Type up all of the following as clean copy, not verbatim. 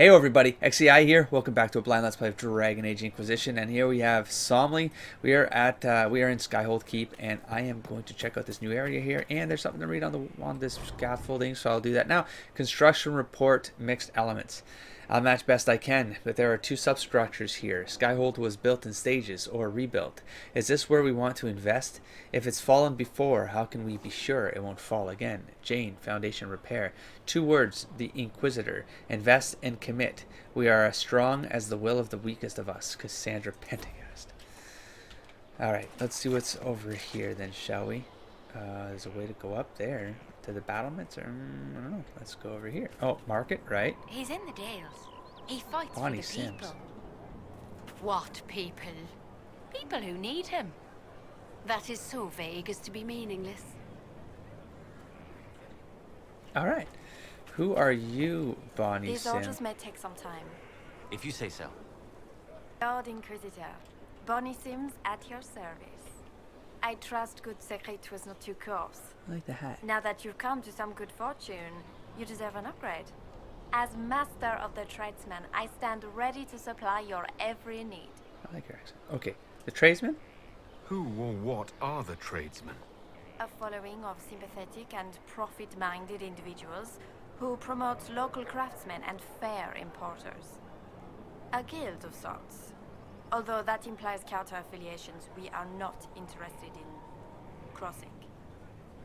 Hey everybody, XCI here. Welcome back to a blind Let's Play of Dragon Age Inquisition, and here we have Somley. We are in Skyhold Keep, and I am going to check out this new area here. And there's something to read on this scaffolding, so I'll do that now. Construction report, mixed elements. I'll match best I can, but there are two substructures here. Skyhold was built in stages, or rebuilt. Is this where we want to invest? If it's fallen before, how can we be sure it won't fall again? Jane, foundation repair. 2 words, the Inquisitor. Invest and commit. We are as strong as the will of the weakest of us. Cassandra Pentecost. Alright, let's see what's over here then, shall we? There's a way to go up there. To the battlements, or I don't know. Let's go over here. Oh, market, right? He's in the Dales. He fights Bonnie for the people. Sims. What people? People who need him. That is so vague as to be meaningless. All right. Who are you, Bonnie These Sims? orders may take some time. If you say so. Lord Inquisitor, Bonnie Sims at your service. I trust good secret was not too coarse. I like the hat. Now that you've come to some good fortune, you deserve an upgrade. As master of the tradesman, I stand ready to supply your every need. I like your accent. Okay. The tradesman? Who or what are the tradesmen? A following of sympathetic and profit-minded individuals who promote local craftsmen and fair importers. A guild of sorts. Although that implies counter-affiliations we are not interested in crossing.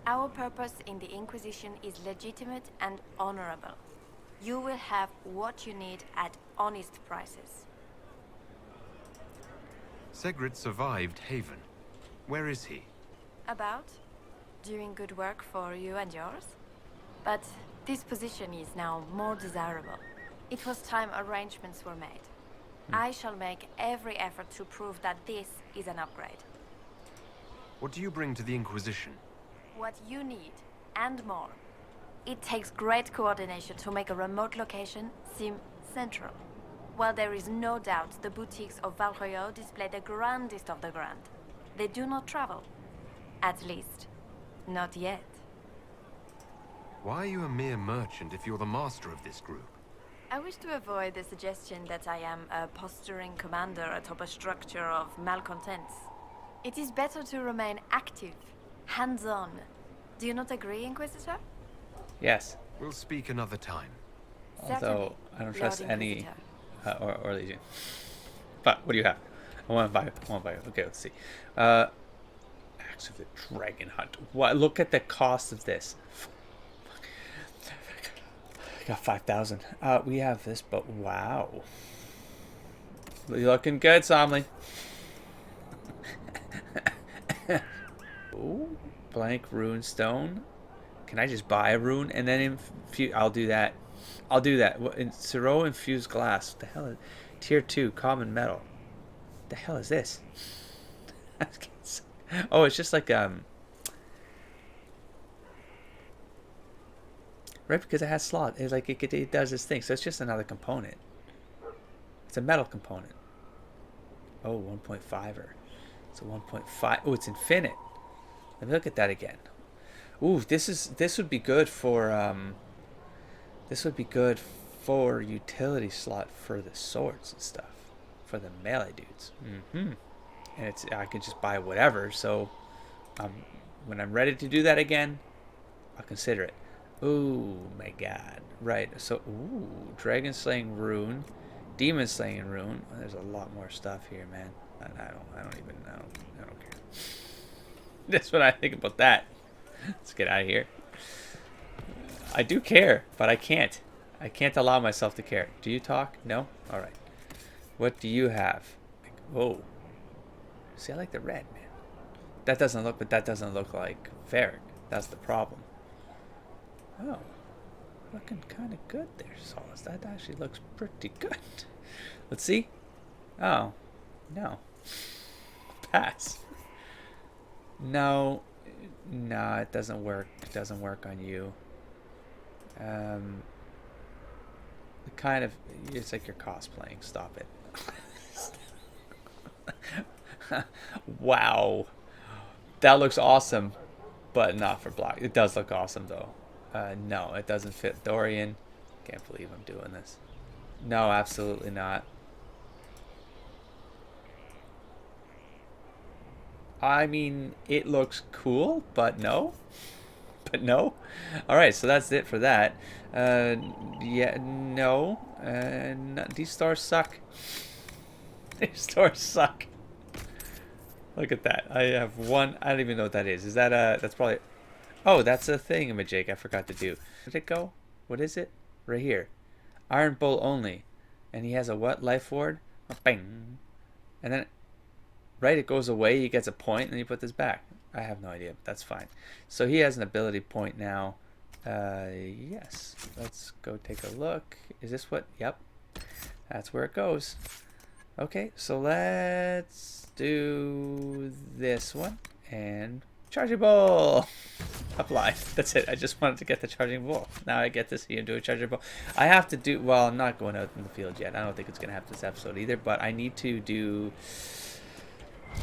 Our purpose in the Inquisition is legitimate and honorable. You will have what you need at honest prices. Segret survived Haven. Where is he? About? Doing good work for you and yours? But this position is now more desirable. It was time arrangements were made. I shall make every effort to prove that this is an upgrade. What do you bring to the Inquisition? What you need, and more. It takes great coordination to make a remote location seem central. While there is no doubt the boutiques of Valroyo display the grandest of the grand, they do not travel. At least, not yet. Why are you a mere merchant if you're the master of this group? I wish to avoid the suggestion that I am a posturing commander atop a structure of malcontents. It is better to remain active, hands-on. Do you not agree, Inquisitor? Yes. We'll speak another time. Although Certainly, I don't trust Lord any Inquisitor. Orlesian. But what do you have? I want to buy it. Okay, let's see. Axe of the Dragon Hunt. What? Look at the cost of this. I got 5,000. We have this, but wow. You're looking good, Somley. Ooh, blank rune stone. Can I just buy a rune and then infuse? I'll do that. I'll do that. In Siro infused glass. What the hell is tier 2 common metal? What the hell is this? Oh, it's just like right, because it has slot. It's like it does this thing. So it's just another component. It's a metal component. Oh, 1.5er. It's a 1.5. Oh, it's infinite. Let me look at that again. Ooh, this would be good for utility slot for the swords and stuff, for the melee dudes. And I can just buy whatever. So when I'm ready to do that again, I'll consider it. Oh my god. Right. So, ooh, dragon slaying rune, demon slaying rune. Oh, there's a lot more stuff here, man. I don't care. That's what I think about that. Let's get out of here. I do care, but I can't. I can't allow myself to care. Do you talk? No? All right. What do you have? Whoa. See, I like the red, man. That doesn't look like ferric. That's the problem. Oh, looking kind of good there, Solace. That actually looks pretty good. Let's see. Oh, no. Pass. No, it doesn't work. It doesn't work on you. It's like you're cosplaying. Stop it. Wow. That looks awesome, but not for black. It does look awesome, though. No, it doesn't fit Dorian. Can't believe I'm doing this. No, absolutely not. I mean, it looks cool, but no. But no. All right, so that's it for that. Yeah, no. These stores suck. These stores suck. Look at that. I have one. I don't even know what that is. Is that a? That's probably. Oh, that's a thingamajig I forgot to do. Where did it go? What is it? Right here. Iron Bull only. And he has a what? Life ward? A bang. And then, right, it goes away. He gets a point, and then you put this back. I have no idea. But that's fine. So he has an ability point now. Yes. Let's go take a look. Is this what? Yep. That's where it goes. Okay, so let's do this one. And charging ball. Apply. That's it. I just wanted to get the charging ball. Now I get to see him do a charging ball. I have to do, well, I'm not going out in the field yet. I don't think it's going to happen this episode either, but I need to do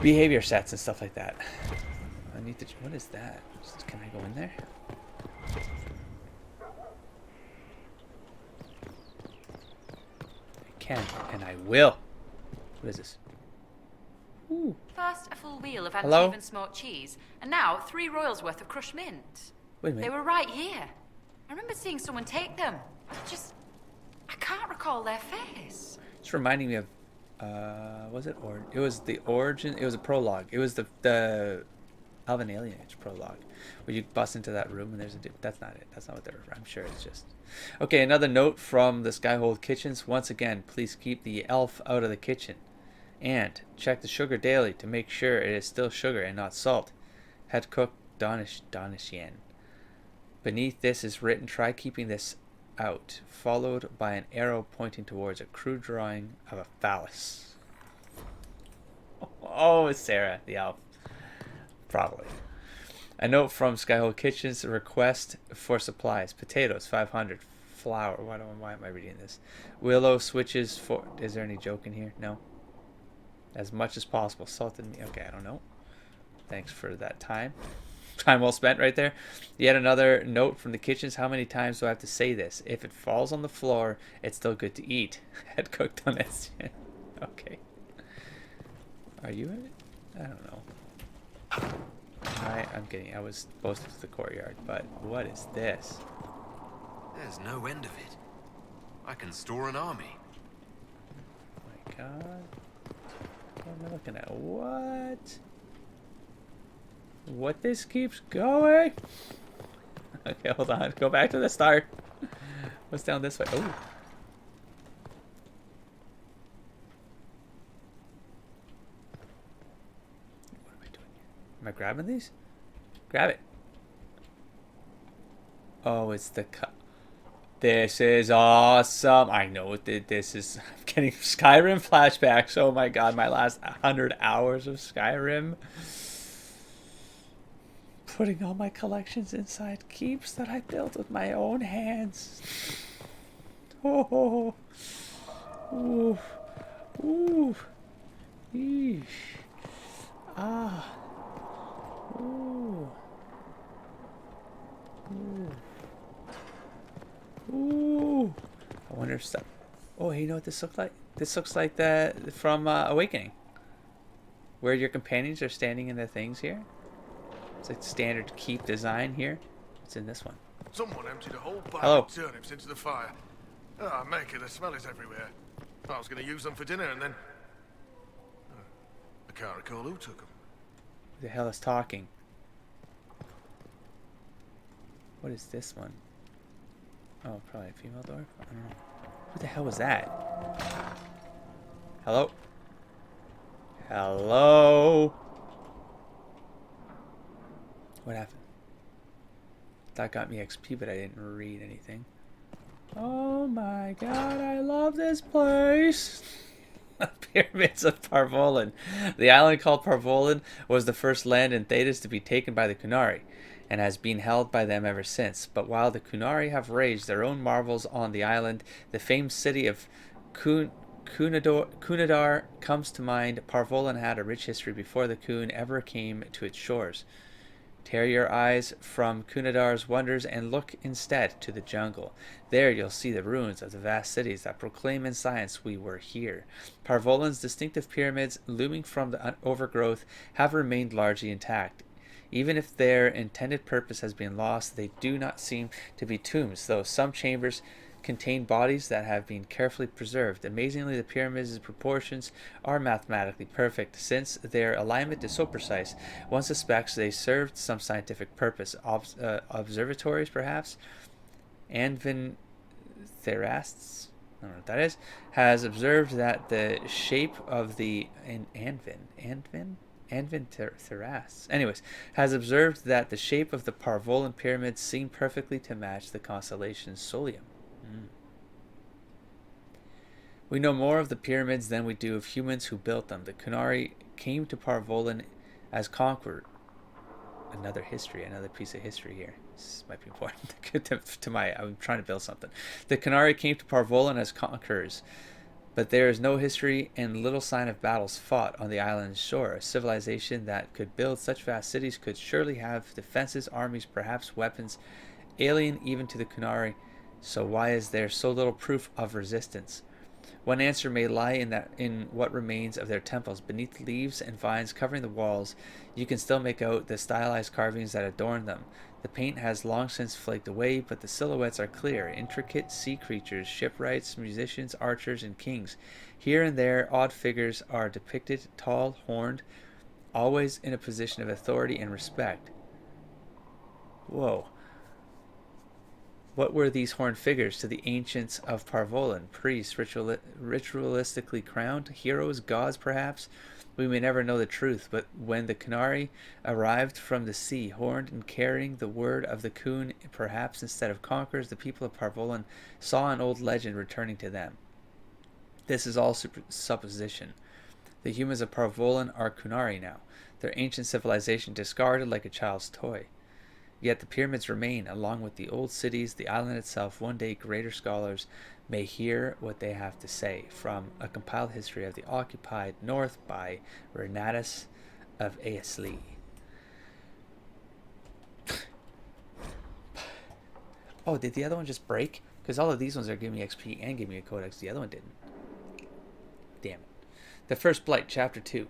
behavior sets and stuff like that. I need to, what is that? Can I go in there? I can, and I will. What is this? Ooh. First, a full wheel of Hello? Antivan smoked cheese, and now 3 royals worth of crushed mint. Wait a minute. They were right here. I remember seeing someone take them. I can't recall their face. It's reminding me of, was it? Or it was the origin. It was a prologue. It was the Alvin Alienage prologue, where you bust into that room and there's a dude. That's not it. That's not what they're. I'm sure it's just. Okay, another note from the Skyhold kitchens. Once again, please keep the elf out of the kitchen. And check the sugar daily to make sure it is still sugar and not salt. Head cook Donishian. Beneath this is written, try keeping this out, followed by an arrow pointing towards a crude drawing of a phallus. Oh, Sarah, the elf. Probably. A note from Skyhold Kitchens, a request for supplies. Potatoes, 500. Flour. Why am I reading this? Willow switches for... Is there any joke in here? No. As much as possible. Salted meat. Okay, I don't know. Thanks for that time. Time well spent right there. Yet another note from the kitchens. How many times do I have to say this? If it falls on the floor, it's still good to eat. Head cooked on it. Okay. Are you in it? I don't know. I'm kidding. I was posted to the courtyard, but what is this? There's no end of it. I can store an army. Oh my god. What am I looking at? What? What this keeps going? Okay, hold on. Go back to the start. What's down this way? Oh. What am I doing here? Am I grabbing these? Grab it. Oh, it's the cup. This is awesome. I know what this is. I'm getting Skyrim flashbacks. Oh my god, my last 100 hours of Skyrim. Putting all my collections inside keeps that I built with my own hands. Oh. Ooh. Ooh. Eesh. Ah. Ooh. Ooh. Ooh. I wonder if stuff. Oh, you know what this looks like? This looks like that from Awakening, where your companions are standing in the things here. It's like standard keep design here. It's in this one. Someone emptied a whole bag Hello. of turnips into the fire. Ah, make it. The smell is everywhere. I was going to use them for dinner, and then I can't recall who took them. Who the hell is talking? What is this one? Oh, probably a female dwarf? I don't know. Who the hell was that? Hello? Hello? What happened? That got me XP, but I didn't read anything. Oh my god, I love this place! Pyramids of Parvolin. The island called Parvolin was the first land in Thedas to be taken by the Kunari, and has been held by them ever since. But while the Kunari have raised their own marvels on the island, the famed city of Kunadar comes to mind. Parvolin had a rich history before the Kun ever came to its shores. Tear your eyes from Kunadar's wonders and look instead to the jungle. There you'll see the ruins of the vast cities that proclaim in science we were here. Parvolan's distinctive pyramids, looming from the overgrowth, have remained largely intact. Even if their intended purpose has been lost, they do not seem to be tombs, though some chambers contain bodies that have been carefully preserved. Amazingly, the pyramids' proportions are mathematically perfect. Since their alignment is so precise, one suspects they served some scientific purpose. Observatories, perhaps? Anvin Therasts, I don't know what that is, has observed that the shape of the Therasts. Anyways, has observed that the shape of the Parvolan pyramids seem perfectly to match the constellation Solium. We know more of the pyramids than we do of humans who built them. The Kunari came to Parvolan as conqueror. Another piece of history here. This might be important to my. I'm trying to build something. The Kunari came to Parvolan as conquerors, but there is no history and little sign of battles fought on the island's shore. A civilization that could build such vast cities could surely have defenses, armies, perhaps weapons, alien even to the Kunari. So why is there so little proof of resistance? One answer may lie in what remains of their temples. Beneath leaves and vines covering the walls, you can still make out the stylized carvings that adorn them. The paint has long since flaked away, but the silhouettes are clear. Intricate sea creatures, shipwrights, musicians, archers, and kings. Here and there, odd figures are depicted, tall, horned, always in a position of authority and respect. Whoa. What were these horned figures to the ancients of Parvolan? Priests, ritualistically crowned? Heroes? Gods, perhaps? We may never know the truth, but when the Kunari arrived from the sea, horned and carrying the word of the Kun, perhaps instead of conquerors, the people of Parvolan saw an old legend returning to them. This is all supposition. The humans of Parvolan are Kunari now, their ancient civilization discarded like a child's toy. Yet the pyramids remain, along with the old cities, the island itself. One day greater scholars may hear what they have to say. From A Compiled History of the Occupied North by Renatus of Aesli. Oh, did the other one just break? Because all of these ones are giving me XP and giving me a codex. The other one didn't. Damn it. The First Blight, Chapter 2.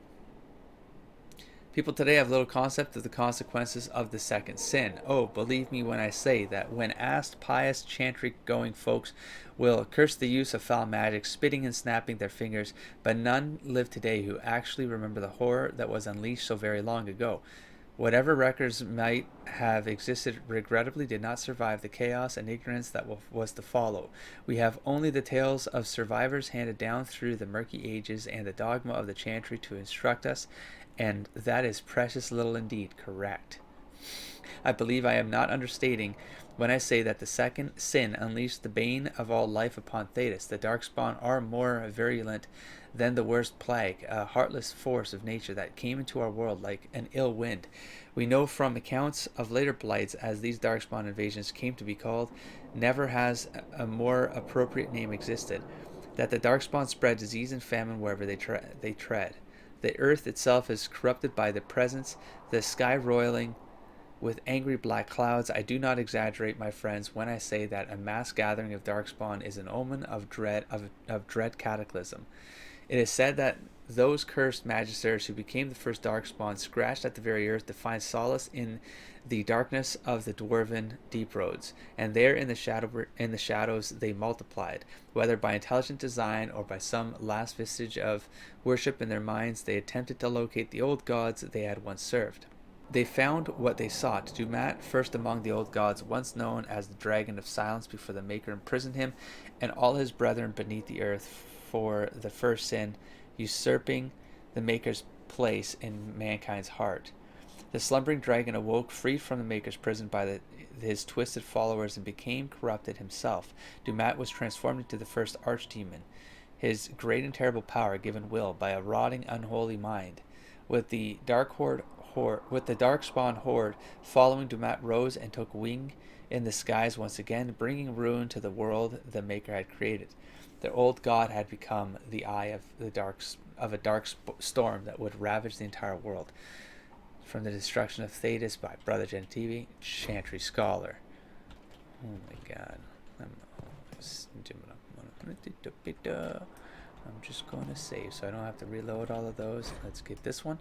People today have little concept of the consequences of the second sin. Oh, believe me when I say that when asked, pious chantry-going folks will curse the use of foul magic, spitting and snapping their fingers, but none live today who actually remember the horror that was unleashed so very long ago. Whatever records might have existed regrettably did not survive the chaos and ignorance that was to follow. We have only the tales of survivors handed down through the murky ages and the dogma of the chantry to instruct us, and that is precious little indeed. Correct. I believe I am not understating when I say that the second sin unleashed the bane of all life upon Thetis. The darkspawn are more virulent than the worst plague, a heartless force of nature that came into our world like an ill wind. We know from accounts of later blights, as these darkspawn invasions came to be called, never has a more appropriate name existed, that the darkspawn spread disease and famine wherever they tread. The earth itself is corrupted by the presence, the sky roiling with angry black clouds. I do not exaggerate, my friends, when I say that a mass gathering of darkspawn is an omen of dread cataclysm. It is said that those cursed magisters who became the first darkspawn scratched at the very earth to find solace in the darkness of the dwarven deep roads, and there in the shadows they multiplied. Whether by intelligent design or by some last vestige of worship in their minds, they attempted to locate the old gods they had once served. They found what they sought. Dumat, first among the old gods, once known as the Dragon of Silence before the Maker imprisoned him, and all his brethren beneath the earth for the first sin, usurping the Maker's place in mankind's heart. The slumbering dragon awoke, freed from the Maker's prison by his twisted followers, and became corrupted himself. Dumat was transformed into the first archdemon, his great and terrible power given will by a rotting, unholy mind. With the darkspawn horde following, Dumat rose and took wing in the skies once again, bringing ruin to the world the Maker had created. The old god had become the eye of a dark storm that would ravage the entire world. from the destruction of Thetis by Brother Gentivi, Chantry Scholar. Oh my god. I'm just going to save so I don't have to reload all of those. Let's get this one.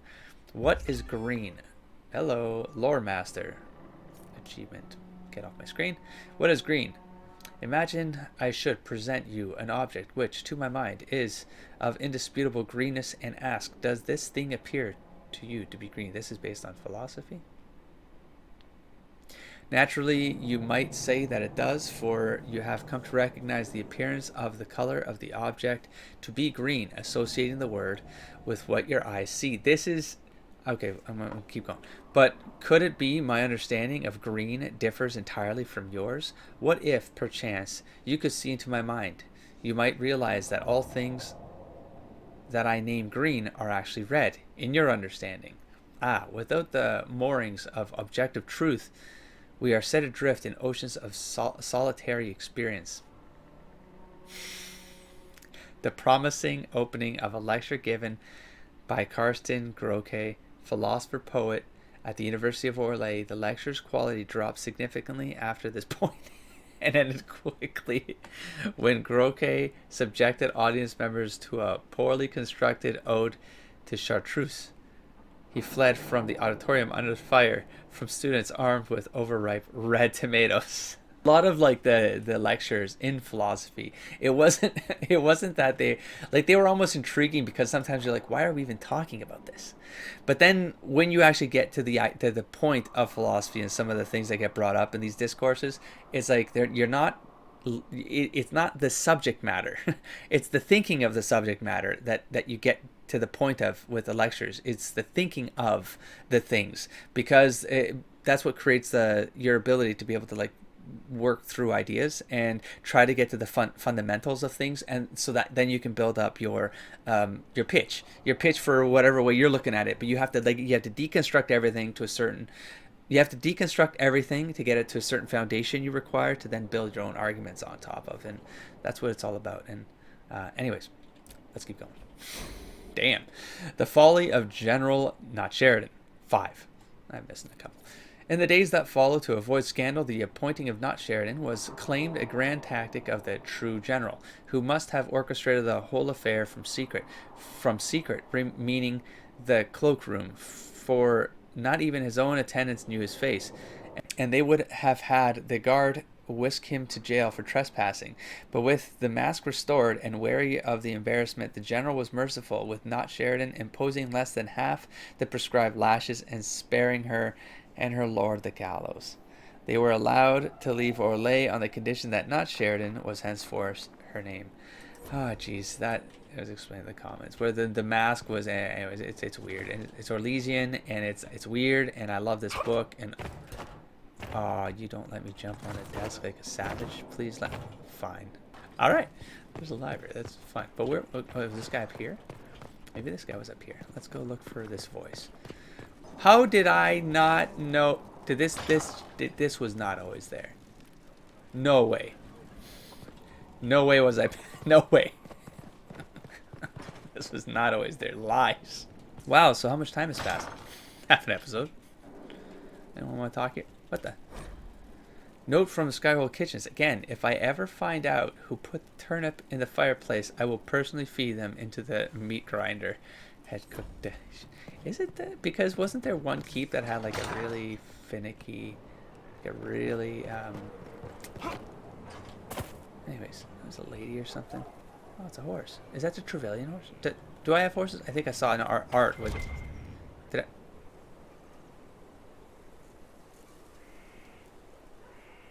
What is green? Hello, Lore Master. Achievement. Get off my screen. What is green? Imagine I should present you an object which, to my mind, is of indisputable greenness and ask, does this thing appear to you to be green? This is based on philosophy. Naturally, you might say that it does, for you have come to recognize the appearance of the color of the object to be green, associating the word with what your eyes see. This is... Okay, I'm going to keep going. But could it be my understanding of green differs entirely from yours? What if, perchance, you could see into my mind? You might realize that all things that I name green are actually red, in your understanding. Ah, without the moorings of objective truth, we are set adrift in oceans of solitary experience. The promising opening of a lecture given by Karsten Groke, philosopher-poet at the University of Orlesian. The lecture's quality dropped significantly after this point and ended quickly when Groke subjected audience members to a poorly constructed ode to chartreuse. He fled from the auditorium under fire from students armed with overripe red tomatoes. A lot of like the lectures in philosophy, it wasn't that they were almost intriguing, because sometimes you're like, why are we even talking about this? But then when you actually get to the point of philosophy and some of the things that get brought up in these discourses, it's like it's not the subject matter. It's the thinking of the subject matter that you get to the point of with the lectures. It's the thinking of the things, because that's what creates your ability to be able to like work through ideas and try to get to the fundamentals of things, and so that then you can build up your pitch for whatever way you're looking at it. But you have to deconstruct everything to a certain. You have to deconstruct everything to get it to a certain foundation you require to then build your own arguments on top of, and that's what it's all about. And anyways, let's keep going. Damn. The Folly of General Not Sheridan. 5. I'm missing a couple. In the days that followed, to avoid scandal, the appointing of Not Sheridan was claimed a grand tactic of the true general, who must have orchestrated the whole affair from secret, meaning the cloakroom, for not even his own attendants knew his face, and they would have had the guard whisk him to jail for trespassing. But with the mask restored and wary of the embarrassment, the general was merciful, with Not Sheridan imposing less than half the prescribed lashes and sparing her and her lord the gallows. They were allowed to leave Orlais on the condition that Not Sheridan was henceforth her name. Oh, jeez, that was explained in the comments. Where the mask was, anyways, it's weird, and it's Orlesian, and it's weird, and I love this book, and oh, you don't let me jump on a desk like a savage, please. Fine. All right, there's a library. That's fine. But where? Oh, is this guy up here? Maybe this guy was up here. Let's go look for this voice. How did I not know? This was not always there. No way. No way was I. No way. This was not always there. Lies. Wow. So how much time has passed? Half an episode. Anyone want to talk here? What the? Note from the Skyhold Kitchens. Again, if I ever find out who put the turnip in the fireplace, I will personally feed them into the meat grinder. Had cooked. Is it that? Because wasn't there one keep that had like a really finicky, like a really anyways, it was a lady or something. Oh, it's a horse. Is that the Trevelyan horse? Do I have horses? I think I saw an art with it. Did I?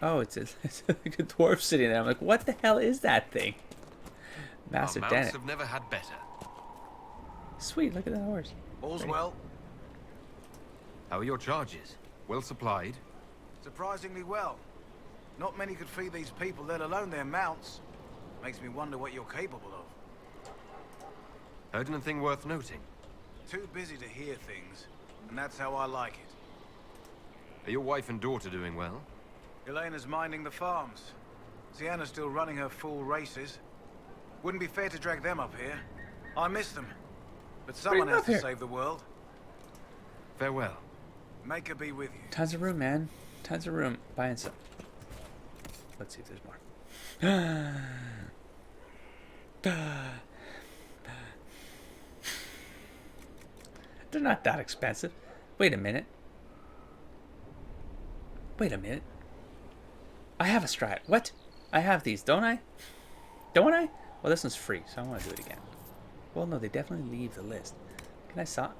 Oh, it's like a dwarf sitting there. I'm like, what the hell is that thing? Master Our mounts have never had better. Sweet, look at that horse. All's well. How are your charges? Well supplied? Surprisingly well. Not many could feed these people, let alone their mounts. Makes me wonder what you're capable of. Heard anything worth noting? Too busy to hear things, and that's how I like it. Are your wife and daughter doing well? Elena's minding the farms. Sienna's still running her full races. Wouldn't be fair to drag them up here. I miss them. But someone has to save the world. Farewell. Make her be with you. Tons of room, man. Tons of room. Buying some. Let's see if there's more. They're not that expensive. Wait a minute. Wait a minute. I have a strat. What? I have these, don't I? Don't I? Well, this one's free, so I want to do it again. Well, no, they definitely leave the list. Can I saw?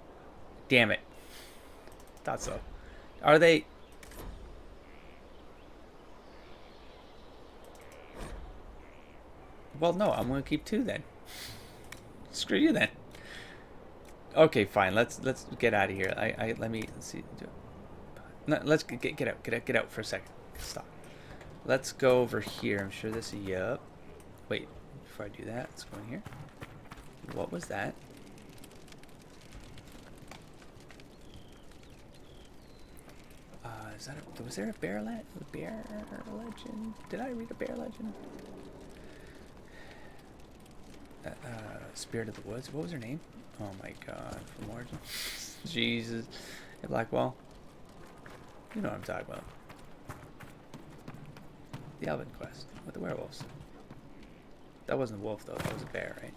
Damn it. Thought so. Are they? Well, no, I'm going to keep 2 then. Screw you then. Okay, fine. Let's get out of here. Let's see. No, let's get out for a second. Stop. Let's go over here. I'm sure this is yup. Wait, before I do that, let's go in here. What was that? Was there a bear legend? Did I read a bear legend? Spirit of the Woods. What was her name? Oh my God, from Origin. Jesus. Hey, Blackwell. You know what I'm talking about. The Elven quest with the werewolves. That wasn't a wolf though. That was a bear, right?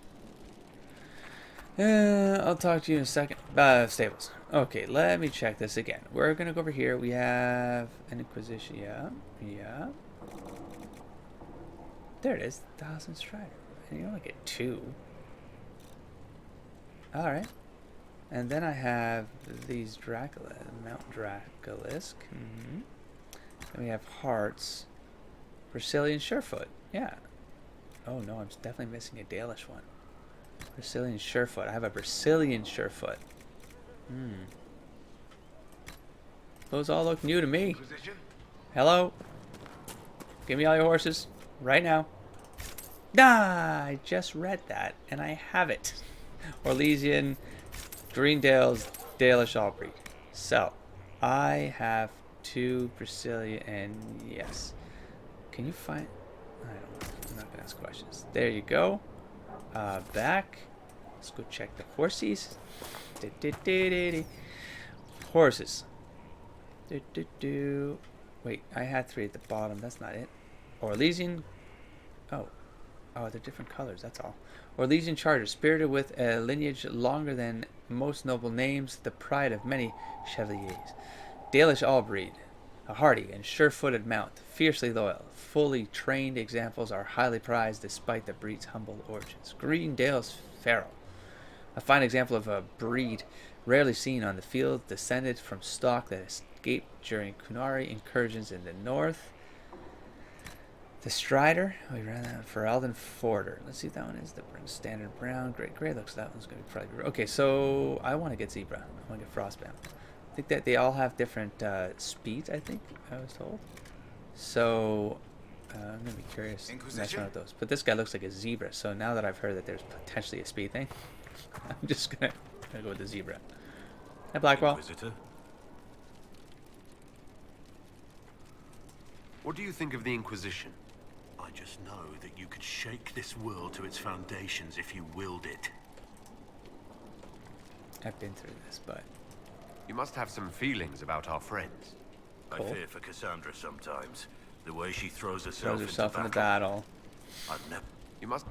I'll talk to you in a second. Stables. Okay, let me check this again. We're gonna go over here. We have an Inquisition. Yeah. There it is. 1,000 Strider. And you only get 2. Alright. And then I have these Dracula, Mount Dracolisk. Then we have Hearts. Brazilian Surefoot. Yeah. Oh no, I'm definitely missing a Dalish one. Brazilian Surefoot. I have a Brazilian Surefoot. Those all look new to me. Inquisition? Hello? Give me all your horses. Right now. Ah, I just read that, and I have it. Orlesian, Greendale's, Dalish Allbreed. So, I have 2 Brazilian, and yes. Can you find... I don't know. I'm not going to ask questions. There you go. Back. Let's go check the horsies. Horses. Wait, I had 3 at the bottom. That's not it. Orlesian. Oh, they're different colors. That's all. Orlesian Charger, spirited with a lineage longer than most noble names, the pride of many chevaliers. Dalish Allbreed, a hardy and sure-footed mount, fiercely loyal. Fully trained examples are highly prized despite the breed's humble origins. Greendale's Feral, a fine example of a breed rarely seen on the field, descended from stock that escaped during Kunari incursions in the north. The Strider, we ran that for Alden Forder. Let's see if that one is the standard brown. Gray looks, that one's going to be probably... Okay, so I want to get Zebra. I want to get Frostbound. I think that they all have different speeds, I think, I was told. So, I'm going to be curious to mess around with those. But this guy looks like a Zebra, so now that I've heard that there's potentially a speed thing, I'm just going to go with the Zebra. Hi, Blackwell. Inquisitor. What do you think of the Inquisition? I just know that you could shake this world to its foundations if you willed it. I've been through this, but... You must have some feelings about our friends. Cool. I fear for Cassandra sometimes. The way she throws Throws herself into in the battle. I've never... You must...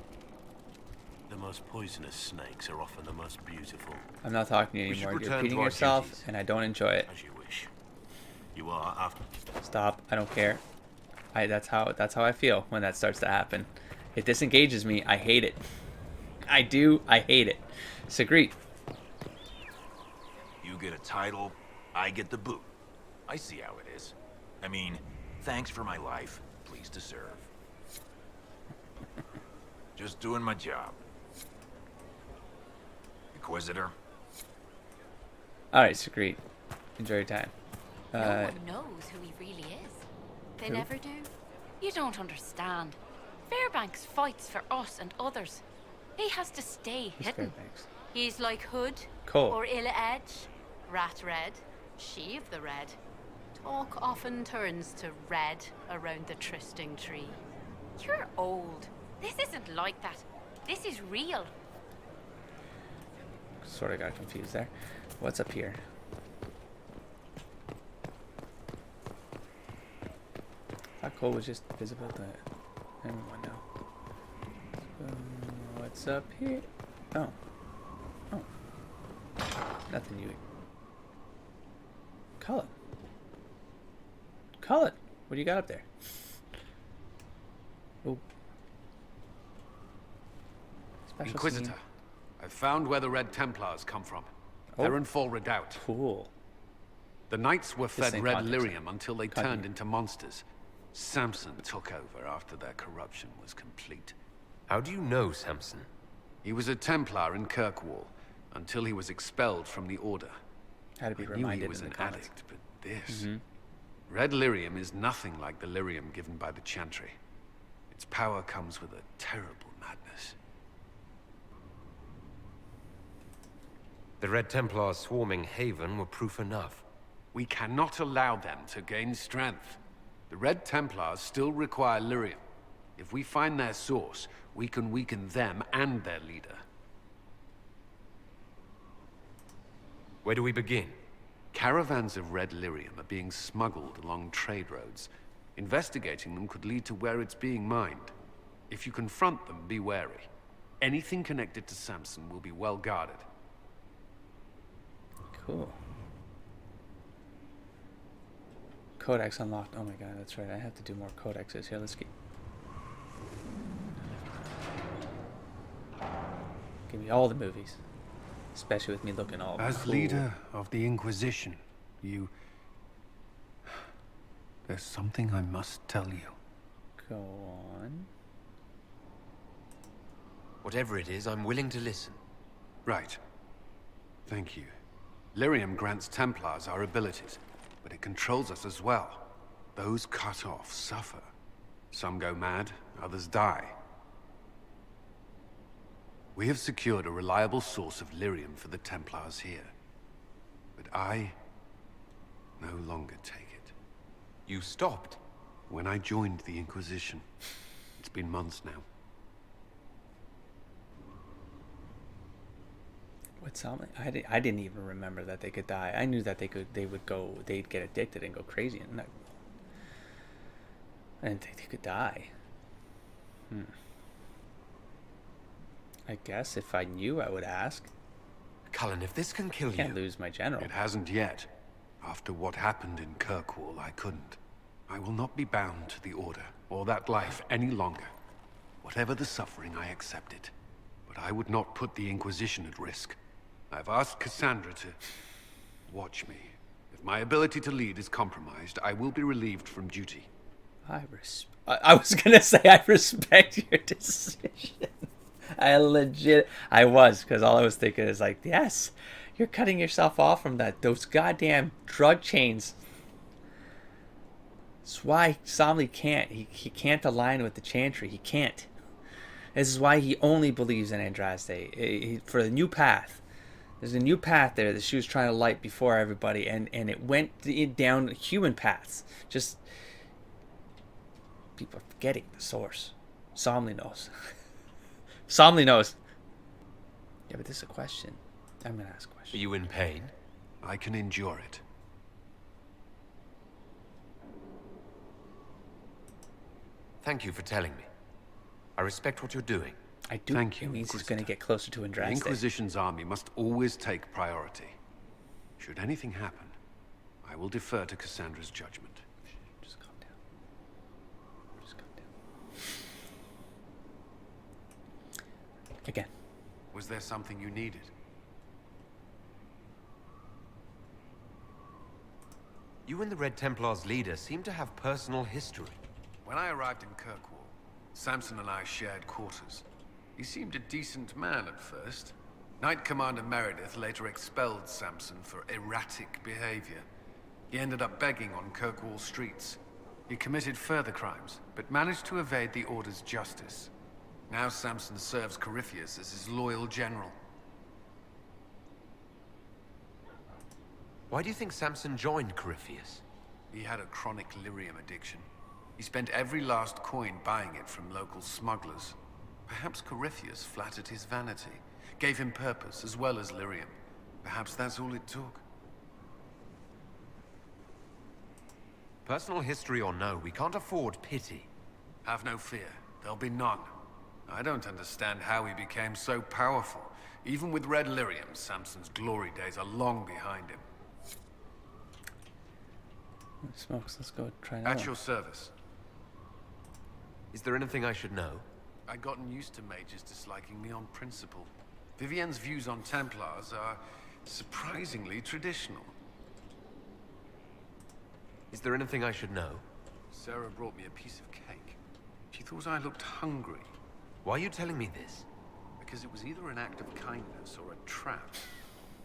The most poisonous snakes are often the most beautiful. I'm not talking to you We should anymore. You're return repeating to our yourself, duties. and I don't enjoy it. As you wish. You are after... Stop. I don't care. That's how I feel when that starts to happen. It disengages me. I hate it. I do. I hate it. Sagreet. You get a title, I get the boot. I see how it is. I mean, thanks for my life. Pleased to serve. Just doing my job. Inquisitor. Alright, Sagreet. Enjoy your time. No one knows who he really is. They Who? never do. You don't understand. Fairbanks fights for us and others. He has to stay Who's hidden. Fairbanks? He's like Hood Cool. or Illa Edge, Rat Red, she of the Red. Talk often turns to red around the trysting tree. You're old. This isn't like that. This is real. Sort of got confused there. What's up here? That code was just visible to everyone now. So, what's up here? Oh. Oh. Nothing new. Cullen. Cullen, what do you got up there? Oh. Special Inquisitor, scene. I've found where the Red Templars come from. Oh. They're in Fall Redoubt. Cool. The knights were fed ain't red context. lyrium until they turned into monsters. Samson took over after their corruption was complete. How do you know Samson? He was a Templar in Kirkwall until he was expelled from the Order. Had to be I knew reminded he was in an the comments. addict, but this... Red lyrium is nothing like the lyrium given by the Chantry. Its power comes with a terrible madness. The Red Templars swarming Haven were proof enough. We cannot allow them to gain strength. The Red Templars still require lyrium. If we find their source, we can weaken them and their leader. Where do we begin? Caravans of red lyrium are being smuggled along trade roads. Investigating them could lead to where it's being mined. If you confront them, be wary. Anything connected to Samson will be well guarded. Cool. Codex unlocked. Oh my god, that's right. I have to do more codexes. Here, let's get... Give me all the movies. Especially with me looking all As cool. leader of the Inquisition, you... There's something I must tell you. Go on. Whatever it is, I'm willing to listen. Right. Thank you. Lyrium grants Templars our abilities, but it controls us as well. Those cut off suffer. Some go mad, others die. We have secured a reliable source of lyrium for the Templars here. But I no longer take it. You stopped? When I joined the Inquisition. It's been months now. What's something? I didn't even remember that they could die. I knew that they'd get addicted and go crazy, and I didn't think they could die. I guess if I knew, I would ask. Cullen, if this can kill I can't you... lose my general. It hasn't yet. After what happened in Kirkwall, I couldn't. I will not be bound to the Order, or that life any longer. Whatever the suffering, I accept it. But I would not put the Inquisition at risk. I've asked Cassandra to... watch me. If my ability to lead is compromised, I will be relieved from duty. I was gonna say I respect your decision. I was, because all I was thinking is like, yes, you're cutting yourself off from those goddamn drug chains. That's why Somley can't. He can't align with the Chantry. He can't. This is why he only believes in Andraste. For the new path. There's a new path there that she was trying to light before everybody, and it went down human paths. Just people are forgetting the source. Somley knows. Somley knows. Yeah, but this is a question. I'm gonna ask a Are question. you in pain? I can endure it. Thank you for telling me. I respect what you're doing. I do. Thank you, It means he's Inquisitor. gonna get closer to The Andraste. Inquisition's army must always take priority. Should anything happen, I will defer to Cassandra's judgment. Just calm down. Just calm down. Again. Was there something you needed? You and the Red Templars' leader seem to have personal history. When I arrived in Kirkwall, Samson and I shared quarters. He seemed a decent man at first. Knight Commander Meredith later expelled Samson for erratic behavior. He ended up begging on Kirkwall streets. He committed further crimes, but managed to evade the Order's justice. Now Samson serves Corypheus as his loyal general. Why do you think Samson joined Corypheus? He had a chronic lyrium addiction. He spent every last coin buying it from local smugglers. Perhaps Corypheus flattered his vanity, gave him purpose as well as lyrium. Perhaps that's all it took. Personal history or no, we can't afford pity. Have no fear. There'll be none. I don't understand how he became so powerful. Even with red lyrium, Samson's glory days are long behind him. Smokes, let's go try another At one. your service. Is there anything I should know? I'd gotten used to mages disliking me on principle. Vivienne's views on Templars are surprisingly traditional. Is there anything I should know? Sarah brought me a piece of cake. She thought I looked hungry, Why are you telling me this? because it was either an act of kindness or a trap.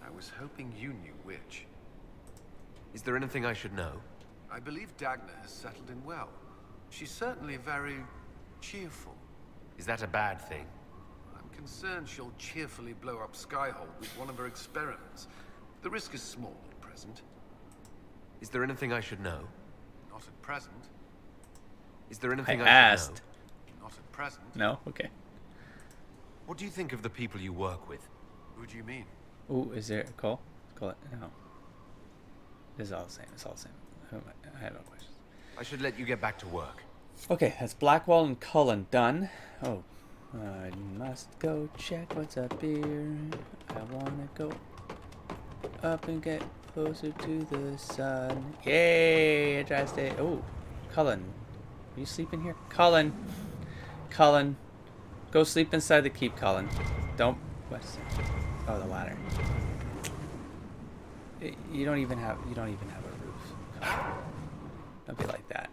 I was hoping you knew which. Is there anything I should know? I believe Dagna has settled in well. She's certainly very cheerful. Is that a bad thing? I'm concerned she'll cheerfully blow up Skyhold with one of her experiments. The risk is small at present. Is there anything I should know? Not at present. Is there I anything I asked. should know? Not at present. No? Okay. What do you think of the people you work with? Who do you mean? Ooh, is there a call? Call it. No. It's all the same. It's all the same. I have no questions. I should let you get back to work. Okay, that's Blackwall and Cullen done. Oh, I must go check what's up here. I wanna go up and get closer to the sun. Yay! I try to stay. Oh, Cullen, are you sleeping here? Cullen, Cullen, go sleep inside the keep, Cullen. Don't. What's? Oh, the ladder. You don't even have. You don't even have a roof. Cullen. Don't be like that.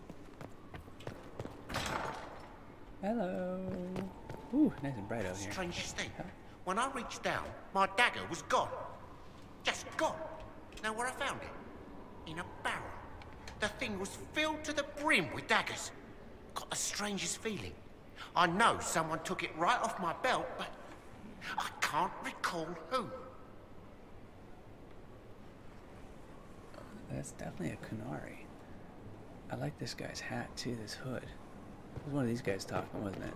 Hello. Ooh, nice and bright out here. Strangest thing, when I reached down, my dagger was gone. Just gone. Know where I found it? In a barrel. The thing was filled to the brim with daggers. Got the strangest feeling. I know someone took it right off my belt, but I can't recall who. That's definitely a Kunari. I like this guy's hat too, this hood. It was one of these guys talking, wasn't it?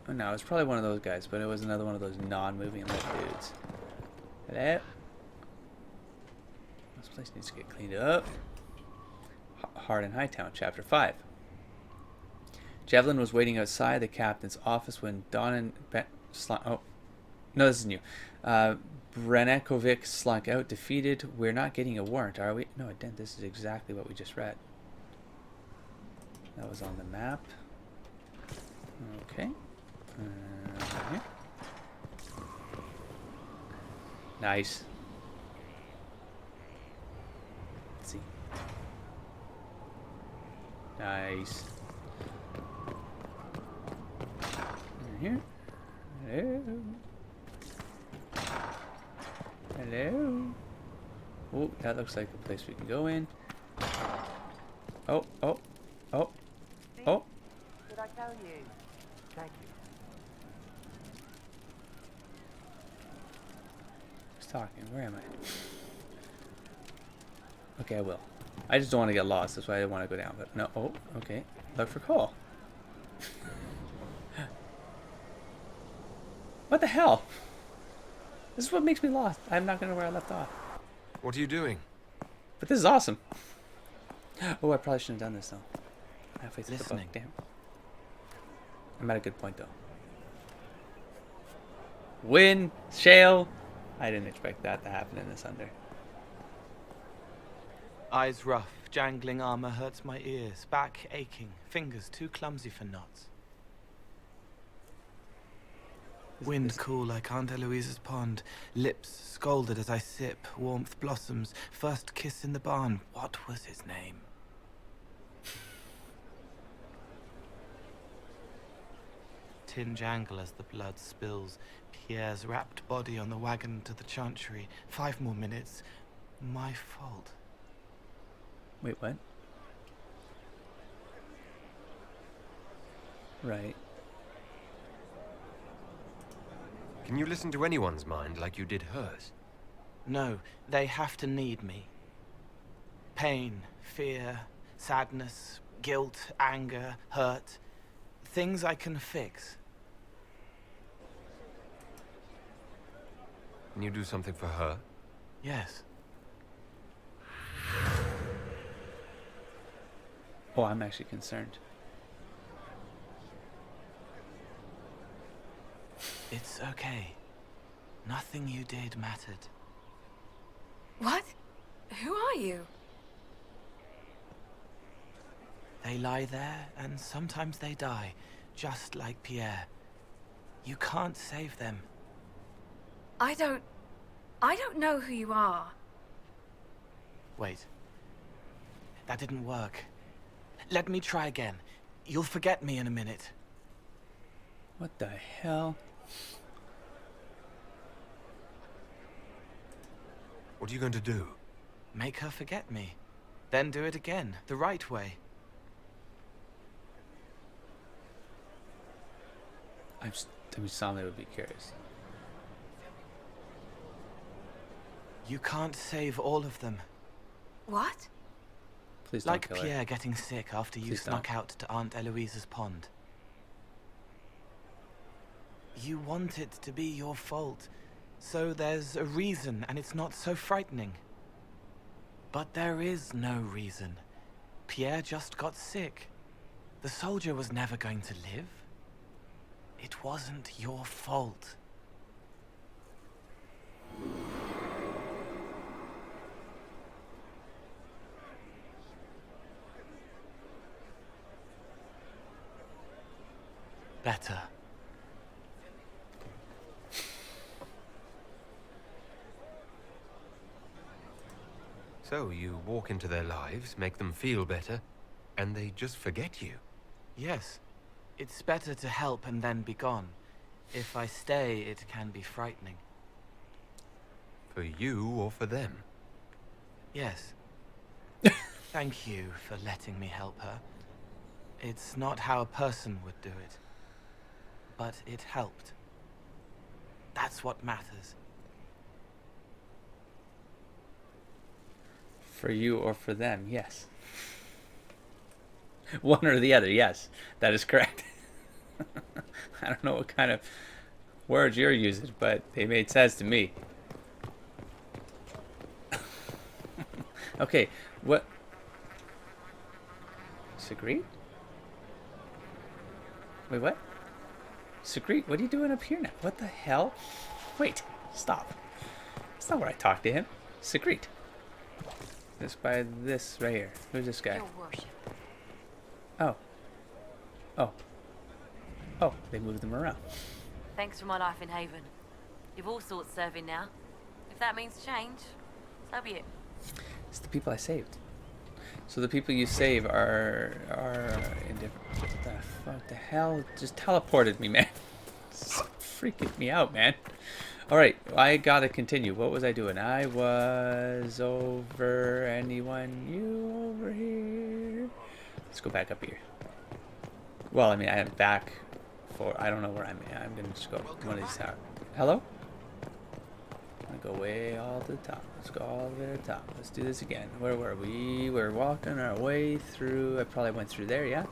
Oh no, it was probably one of those guys, but it was another one of those non-moving lit dudes. Hello? This place needs to get cleaned up. Hard in Hightown, Chapter 5. Javelin was waiting outside the captain's office when Don and oh, no, this is new. Brenekovic slunk out defeated. We're not getting a warrant, are we? No, I didn't. This is exactly what we just read. That was on the map. Okay. Here. Nice. Let's see. Nice. Here. Hello. Hello. Oh, that looks like a place we can go in. Oh, oh, oh, oh. Did I tell you? Thank you. Who's talking? Where am I? Okay, I will. I just don't want to get lost. That's why I didn't want to go down. But no. Oh, okay. Look for coal. What the hell? This is what makes me lost. I'm not going to know where I left off. What are you doing? But this is awesome. Oh, I probably shouldn't have done this though. Halfway through the book. Damn. I'm at a good point though. Wind, shale. I didn't expect that to happen in this under. Eyes rough, jangling armor hurts my ears, back aching, fingers too clumsy for knots. Wind cool like Aunt Eloise's pond, lips scalded as I sip, warmth blossoms, first kiss in the barn. What was his name? Tin jangle as the blood spills, Pierre's wrapped body on the wagon to the chantry. 5 more minutes. My fault. Wait, what? Right. Can you listen to anyone's mind like you did hers? No, they have to need me. Pain, fear, sadness, guilt, anger, hurt. Things I can fix. Can you do something for her? Yes. Oh, I'm actually concerned. It's okay. Nothing you did mattered. What? Who are you? They lie there, and sometimes they die, just like Pierre. You can't save them. I don't know who you are. Wait. That didn't work. Let me try again. You'll forget me in a minute. What the hell? What are you going to do? Make her forget me. Then do it again, the right way. I mean, Somebody would be curious. You can't save all of them. What? Please don't Like kill her. Pierre getting sick after you Please snuck don't. out to Aunt Eloise's pond. You want it to be your fault, so there's a reason and it's not so frightening. But there is no reason. Pierre just got sick. The soldier was never going to live. It wasn't your fault. Better. So you walk into their lives, make them feel better, and they just forget you. Yes. It's better to help and then be gone. If I stay, it can be frightening. For you or for them? Yes. Thank you for letting me help her. It's not how a person would do it. But it helped. That's what matters. For you or for them, yes. One or the other, yes. That is correct. I don't know what kind of words you're using, but they made sense to me. Okay, what? Secrete? Wait, what? Secrete, what are you doing up here now? What the hell? Wait, stop. That's not where I talked to him. Secrete. This by this right here. Who's this guy? Your worship. Oh. Oh. Oh, they moved them around. Thanks for my life in Haven. You've all sorts serving now. If that means change, so be it. It's the people I saved. So the people you save are indifferent. What the fuck? The hell just teleported me, man. It's freaking me out, man. All right, I gotta continue. What was I doing? I was over. Anyone? You over here? Let's go back up here. Well, I mean, I am back for. I don't know where I'm at. I'm gonna just go one of these towers. Hello? I'm gonna go way all to the top. Let's go all the way to the top. Let's do this again. Where were we? We're walking our way through. I probably went through there, yeah?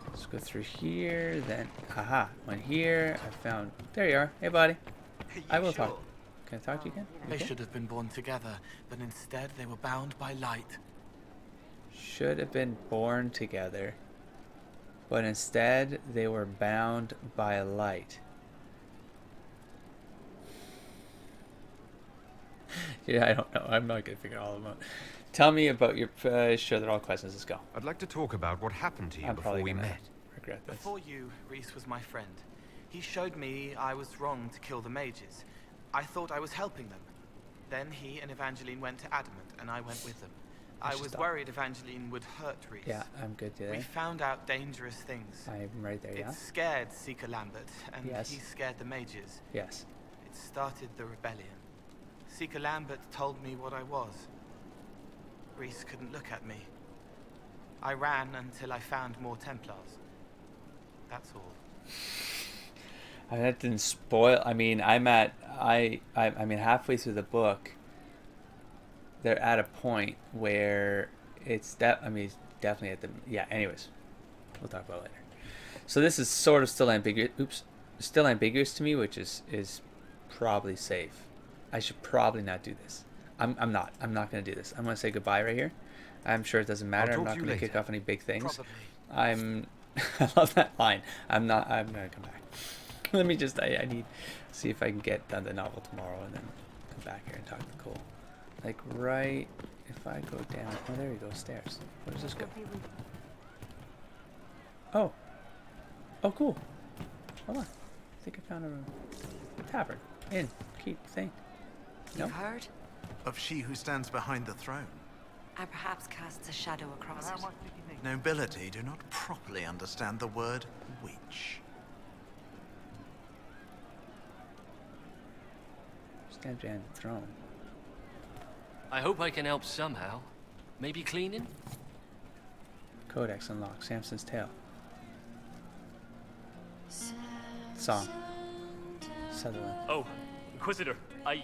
Let's go through here, then, haha, went here. I found, there you are. Hey, buddy. I will talk. Can I talk to you again? They Okay. should have been born together, but instead they were bound by light. Should have been born together, but instead they were bound by light. Yeah, I don't know. I'm not gonna figure all of them out. Tell me about your. Sure, they're all questions. Let's go. I'd like to talk about what happened to you I'm before probably we gonna met. regret this. Before you, Reese was my friend. He showed me I was wrong to kill the mages. I thought I was helping them. Then he and Evangeline went to Adamant, and I went with them. I should was stop. worried Evangeline would hurt Reese. Yeah, I'm good We today. found out dangerous things. I'm right there. Yeah. It scared Seeker Lambert, and Yes. he scared the mages. Yes. It started the rebellion. Seeker Lambert told me what I was. Reese couldn't look at me. I ran until I found more Templars. That's all. I mean, that didn't spoil. I mean, I mean, halfway through the book, they're at a point where it's it's definitely at the. Yeah. Anyways, we'll talk about it later. So this is sort of still ambiguous. Oops, still ambiguous to me, which is probably safe. I should probably not do this. I'm not. I'm not gonna do this. I'm gonna say goodbye right here. I'm sure it doesn't matter. I'm talk not to you going to kick later. off any big things. Probably. I'm. I love that line. I'm going to come back. Let me just. I need see if I can get done the novel tomorrow and then come back here and talk to Cole. Like right. If I go down. Oh, there we go. Stairs. Where does this go? Oh. Oh, cool. Hold on. I think I found a tavern. Inn. Keep thing. No? You've heard? Of she who stands behind the throne. And perhaps casts a shadow across it. Nobility do not properly understand the word witch. Stand behind the throne. I hope I can help somehow. Maybe cleaning? Codex unlocked. Samson's Tale. Song. Sutherland. Oh, Inquisitor, I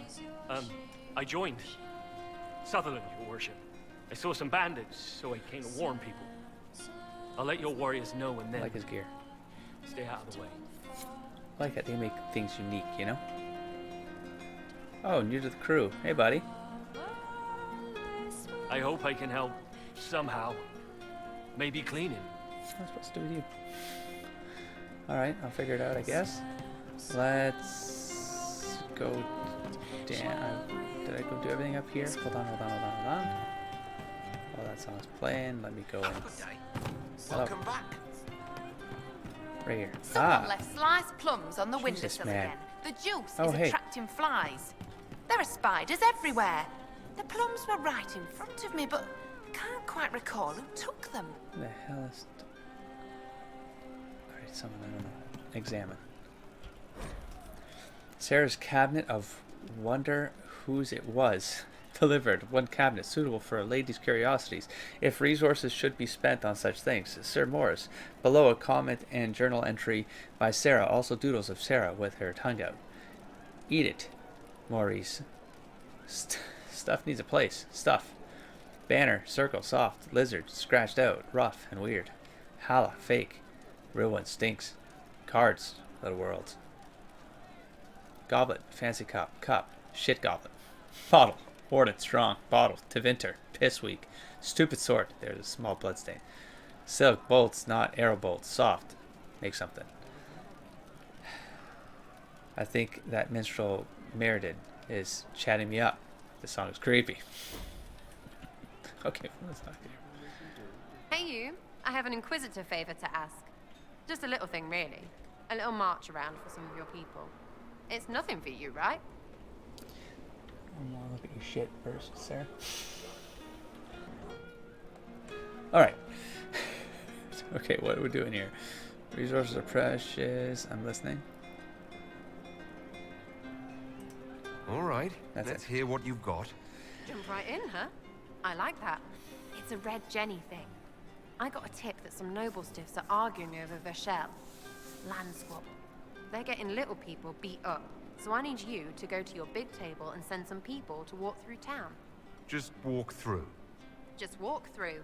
joined. Sutherland, your worship. I saw some bandits, so I came to warn people. I'll let your warriors know and I then like his gear. stay out of the way. I like it. They make things unique, you know? Oh, new to the crew. Hey, buddy. I hope I can help somehow. Maybe cleaning. What's supposed to do with you? Alright, I'll figure it out, I guess. Let's go down. Did I go do everything up here? Hold on. While that song's playing, let me go in. Welcome back. Right here. Someone left sliced plums on the Jesus, windowsill man. again. The juice Oh, is hey. attracting flies. There are spiders everywhere. The plums were right in front of me, but I can't quite recall who took them. Who the hell is... Alright, someone, I don't know. Examine. Sarah's cabinet of wonder whose it was. Delivered. One cabinet suitable for a lady's curiosities. If resources should be spent on such things. Sir Morris. Below a comment and journal entry by Sarah. Also doodles of Sarah with her tongue out. Eat it, Maurice. Stuff needs a place. Stuff. Banner. Circle. Soft. Lizard. Scratched out. Rough and weird. Hala. Fake. Real one stinks. Cards. Little worlds. Goblet. Fancy cup. Cup. Shit goblet. Bottle. Hoarded. Strong. Bottle. Tevinter. Piss weak. Stupid sword. There's a small bloodstain. Silk. Bolts. Not arrow bolts. Soft. Make something. I think that minstrel Meriden is chatting me up. This song is creepy. Okay, well, let's talk here. Hey you, I have an inquisitor favor to ask. Just a little thing really. A little march around for some of your people. It's nothing for you, right? I want to look at your shit first, sir. Alright. Okay, what are we doing here? Resources are precious. I'm listening. Alright, let's hear what you've got. Jump right in, huh? I like that. It's a Red Jenny thing. I got a tip that some noble stiffs are arguing over Vershel. Land swap. They're getting little people beat up. So I need you to go to your big table and send some people to walk through town. Just walk through. Just walk through.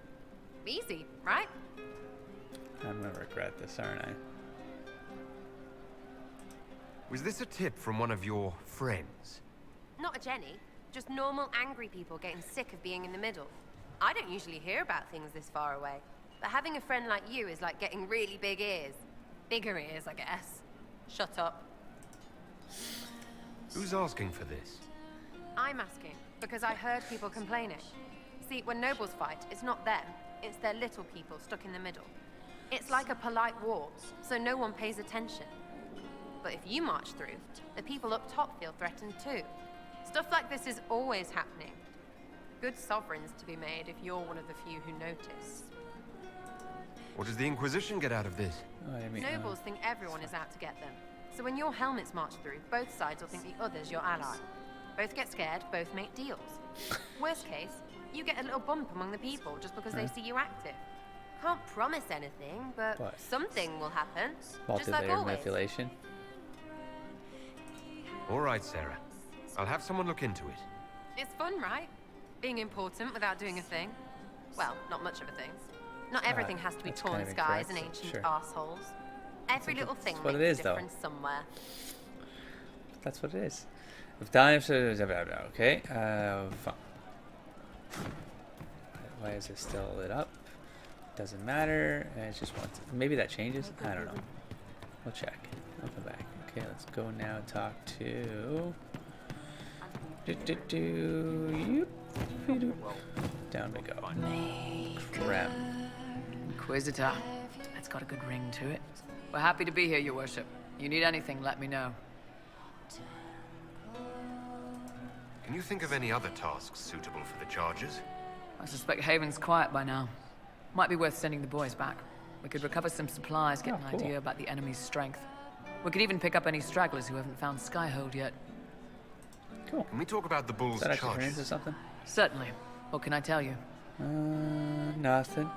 Easy, right? I'm gonna regret this, aren't I? Was this a tip from one of your friends? Not a Jenny. Just normal angry people getting sick of being in the middle. I don't usually hear about things this far away. But having a friend like you is like getting really big ears. Bigger ears, I guess. Shut up. Who's asking for this? I'm asking, because I heard people complaining. See, when nobles fight, it's not them. It's their little people stuck in the middle. It's like a polite war, so no one pays attention. But if you march through, the people up top feel threatened too. Stuff like this is always happening. Good sovereigns to be made if you're one of the few who notice. What does the Inquisition get out of this? Nobles think everyone is out to get them. So when your helmets march through, both sides will think the other's your ally. Both get scared, both make deals. Worst case, you get a little bump among the people just because they see you active. Can't promise anything, but What? something will happen. Just like Multilayer always. manipulation. All right, Sarah. I'll have someone look into it. It's fun, right? Being important without doing a thing. Well, not much of a thing. Not everything has to be that's torn kind of skies and incorrect, ancient sure. arseholes. Every little thing that's what makes it is, a though. difference somewhere. That's what it is. If time okay. Why is this still lit up? Doesn't matter. I just want to, maybe that changes. I don't know. We'll check. I'll come back. Okay, let's go now and talk to. Down we go. Crap. Inquisitor. It's got a good ring to it. We're happy to be here, Your Worship. You need anything, let me know. Can you think of any other tasks suitable for the charges? I suspect Haven's quiet by now. Might be worth sending the boys back. We could recover some supplies, get an idea about the enemy's strength. We could even pick up any stragglers who haven't found Skyhold yet. Cool. Can we talk about the bull's charges? Or something? Certainly. What can I tell you? Nothing.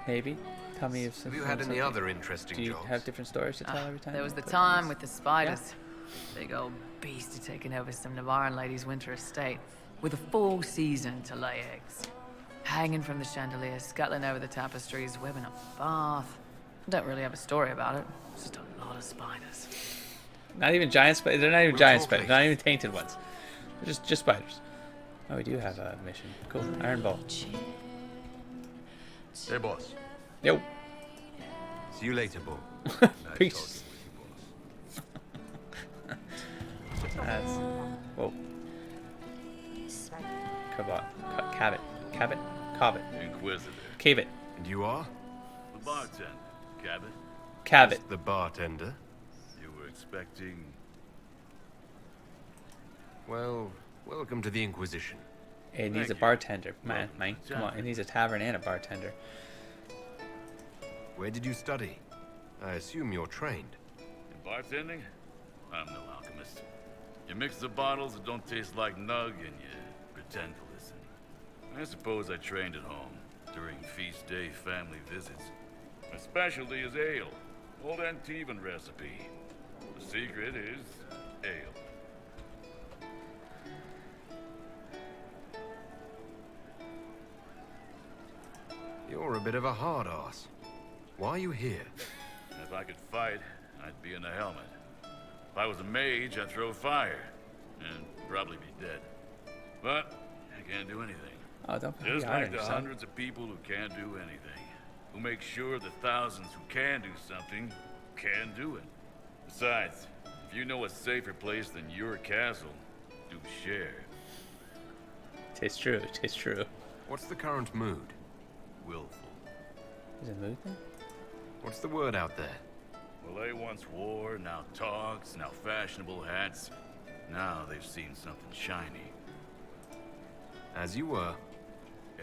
Maybe. Tell me if. Have you had any other interesting jobs? Do you have different stories to tell every time? There was the time with the spiders. Yeah. Big old beast had taken over some Navarran lady's winter estate, with a full season to lay eggs. Hanging from the chandelier, scuttling over the tapestries, webbing up the bath. Don't really have a story about it. Just a lot of spiders. Not even giant spiders. They're not even giant spiders. Not even tainted ones. They're just spiders. Oh, we do have a mission. Cool. Iron Ball. Hey, boss. Yo. See you later, Bull. Peace. That's. Whoa. Cabot. Inquisitor. Cabot. And you are? The bartender. Cabot. Cabot. The bartender. You were expecting... Well, welcome to the Inquisition. It needs a bartender, man. Come on, it needs a tavern and a bartender. Where did you study? I assume you're trained. In bartending? I'm no alchemist. You mix the bottles that don't taste like nug and you pretend to listen. I suppose I trained at home during feast day family visits. My specialty is ale. Old Antivan recipe. The secret is ale. You're a bit of a hard ass. Why are you here? If I could fight, I'd be in a helmet. If I was a mage, I'd throw fire. And probably be dead. But I can't do anything. Oh, don't be Just like the son. hundreds of people who can't do anything. Who make sure the thousands who can do something can do it. Besides, if you know a safer place than your castle, do share. Tis true, tis true. What's the current mood? Willful. Is it mood thing? What's the word out there? Well, they once wore, now togs, now fashionable hats. Now they've seen something shiny. As you were.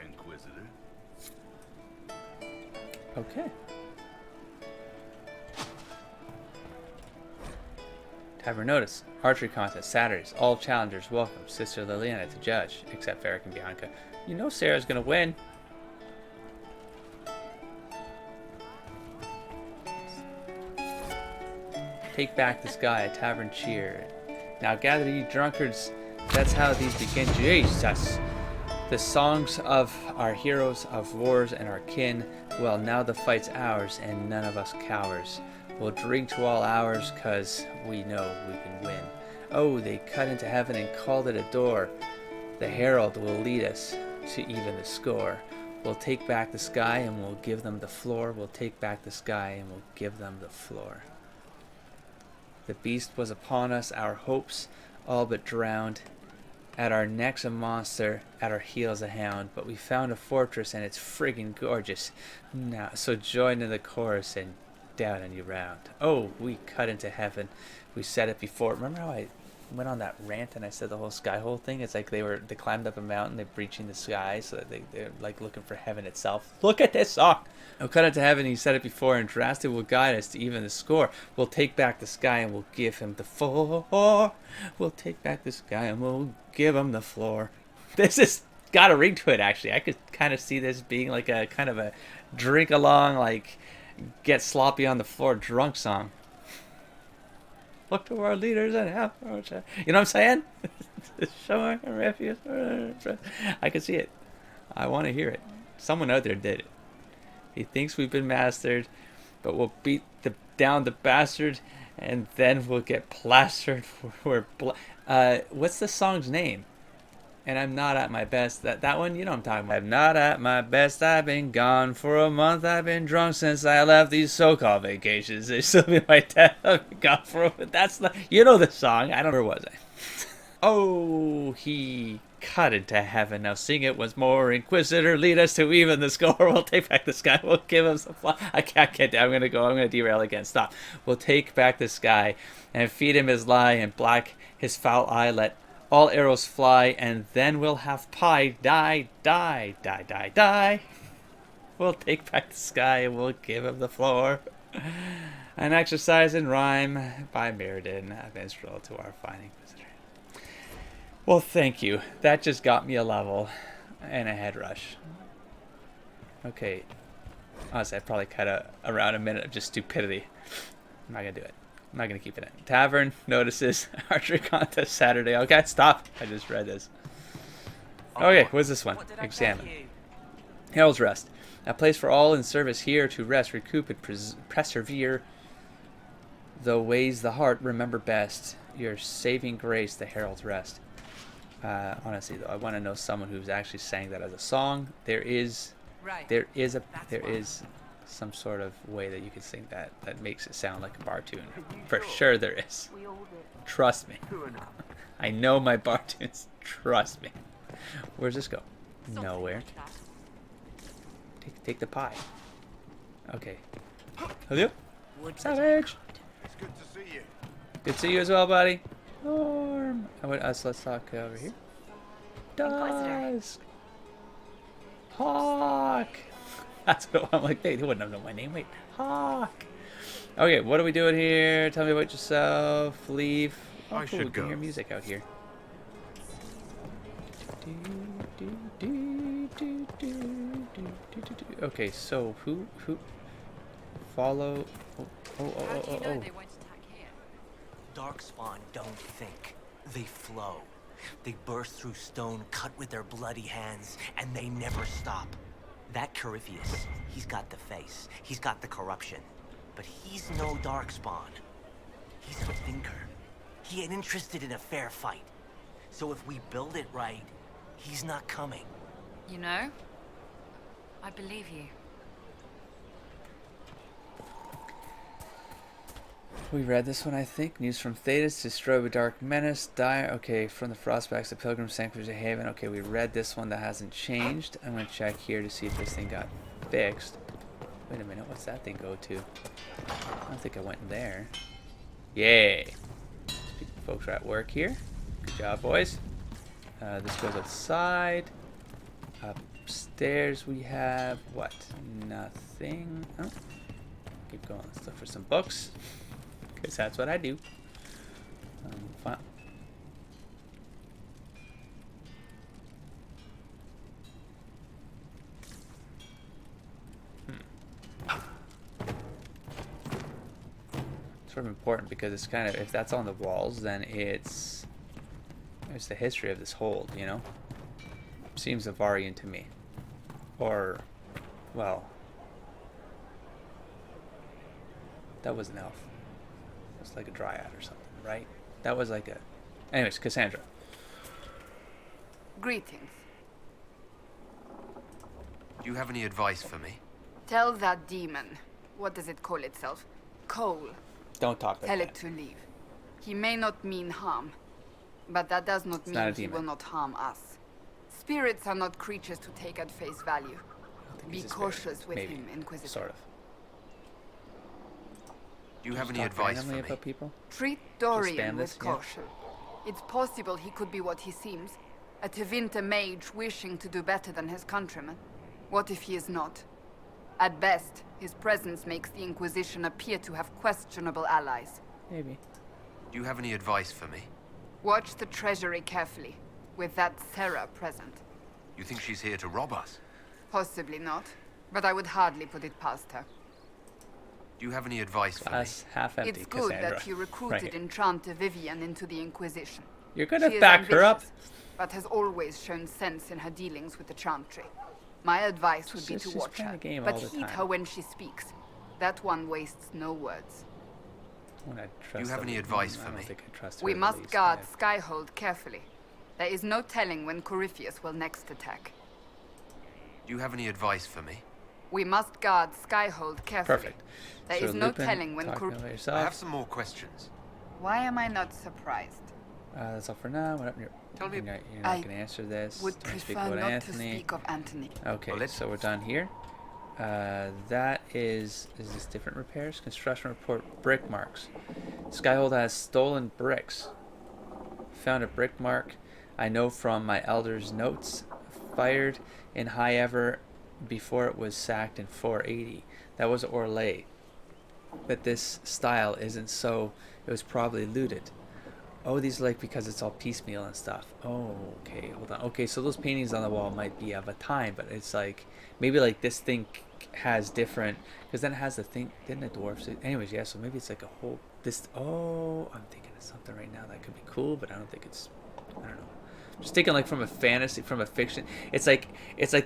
Inquisitor. Okay. Tavern notice. Archery contest, Saturdays. All challengers welcome. Sister Liliana to judge, except Varric and Bianca. You know Sarah's gonna win. Take back the sky, a tavern cheer. Now gather ye drunkards, that's how these begin. Jesus! The songs of our heroes of wars and our kin. Well, now the fight's ours, and none of us cowers. We'll drink to all hours, 'cause we know we can win. Oh, they cut into heaven and called it a door. The herald will lead us to even the score. We'll take back the sky and we'll give them the floor. We'll take back the sky and we'll give them the floor. The beast was upon us, our hopes all but drowned. At our necks a monster, at our heels a hound. But we found a fortress and it's friggin' gorgeous. Now, so join in the chorus and down and you round. Oh, we cut into heaven. We said it before. Remember how I went on that rant and I said the whole Skyhold thing? It's like they climbed up a mountain, they're breaching the sky, so that they're like looking for heaven itself. Look at this song! We'll cut into heaven, you said it before, and drastic will guide us to even the score. We'll take back the sky and we'll give him the floor. We'll take back the sky and we'll give him the floor. This has got a ring to it, actually. I could kind of see this being like a kind of a drink along, like get sloppy on the floor drunk song. Look to our leaders and help. You know what I'm saying? Showing a refuge. I can see it. I want to hear it. Someone out there did it. He thinks we've been mastered, but we'll beat down the bastard, and then we'll get plastered. What's the song's name? And I'm not at my best. That one, you know what I'm talking about. I'm not at my best. I've been gone for a month. I've been drunk since I left these so-called vacations. They still be my death. I've been gone for a month. That's the, you know the song. I don't know where was I. Oh, he cut into heaven. Now sing it once more. Inquisitor, lead us to even the score. We'll take back the sky. We'll give him some fly. I can't. I'm going to derail again. Stop. We'll take back the sky and feed him his lie and black his foul eye. Let all arrows fly, and then we'll have pie. Die, die, die, die, die. We'll take back the sky, and we'll give him the floor. An exercise in rhyme by Meriden, a minstrel to our fine Inquisitor. Well, thank you. That just got me a level and a head rush. Okay. Honestly, I probably cut around a minute of just stupidity. I'm not going to do it. I'm not going to keep it in. Tavern notices archery contest Saturday. Okay, stop. I just read this. Okay, what's this one? Examine. Herald's Rest. A place for all in service here to rest, recoup, and persevere. The ways the heart remember best. Your saving grace, the Herald's Rest. Honestly, though, I want to know someone who's actually sang that as a song. There is some sort of way that you can sing that makes it sound like a bar tune. For sure there is. Trust me. I know my bar tunes. Trust me. Where's this go? Nowhere. Take the pie. Okay. Hello? Savage! It's good to see you. Good to see you as well, buddy. Norm. Let's talk over here. Dusk. Hawk. That's what I'm like. They wouldn't have known my name. Wait, Hawk. Okay, what are we doing here? Tell me about yourself. Leave. Oh, cool. We can hear music out here. Okay, so who follow? Oh. Darkspawn don't think. They flow. They burst through stone cut with their bloody hands, and they never stop. That Corypheus, he's got the face, he's got the corruption, but he's no Darkspawn. He's a thinker. He ain't interested in a fair fight. So if we build it right, he's not coming. You know, I believe you. We read this one, I think. News from Thetis, destroyed with dark menace, dire. Okay, from the Frostbacks, the Pilgrim Sanctuary to Haven. Okay, we read this one. That hasn't changed. I'm going to check here to see if this thing got fixed. Wait a minute, what's that thing go to? I don't think I went in there. Yay! Folks are at work here. Good job, boys. This goes outside. Upstairs we have what? Nothing. Oh. Keep going. Let's look for some books. Because that's what I do. Fine. Sort of important because it's kind of, if that's on the walls, then it's the history of this hold, you know? Seems Avarian to me. Or, well, that was an elf. It's like a dryad or something, right? That was like a... Anyways, Cassandra. Greetings. Do you have any advice for me? Tell that demon, what does it call itself? Cole. Don't talk like Tell that. it to leave. He may not mean harm, but that does not mean he will not harm us. Spirits are not creatures to take at face value. Be cautious with him, Inquisitor. Sort of. Do you have any advice for me? About people? Treat Dorian with caution. It's possible he could be what he seems. A Tevinter mage wishing to do better than his countrymen. What if he is not? At best, his presence makes the Inquisition appear to have questionable allies. Maybe. Do you have any advice for me? Watch the treasury carefully, with that Sarah present. You think she's here to rob us? Possibly not, but I would hardly put it past her. Do you have any advice for me? Half empty, It's good Cassandra. that you recruited Enchanter Vivian into the Inquisition. You're gonna She is back her up? ambitious, but has always shown sense in her dealings with the Chantry. My advice would be to She's watch playing her, a game but all the heed time. her when she speaks. That one wastes no words. Do you have any advice for me? We must guard Skyhold carefully. There is no telling when Corypheus will next attack. Do you have any advice for me? We must guard Skyhold carefully. Perfect. There So is no Lupin, telling when talking about yourself. I have some more questions. Why am I not surprised? That's all for now. Tell me. You're not I going to answer this. would Don't speak prefer about not Anthony. to speak of Anthony. Okay, so we're done here. That is this different repairs? Construction report, brick marks. Skyhold has stolen bricks. Found a brick mark I know from my elder's notes. Fired in High Ever before it was sacked in 480. That was Orlais. But this style isn't, so it was probably looted. Oh, these are like because it's all piecemeal and stuff. Oh, okay, hold on. Okay, so those paintings on the wall might be of a time, but it's like maybe like this thing has different, because then it has the thing. Didn't the dwarfs? Anyways, yeah. So maybe it's like a whole this. Oh, I'm thinking of something right now that could be cool, but I don't think it's. I don't know. I'm just thinking like from a fantasy, from a fiction. It's like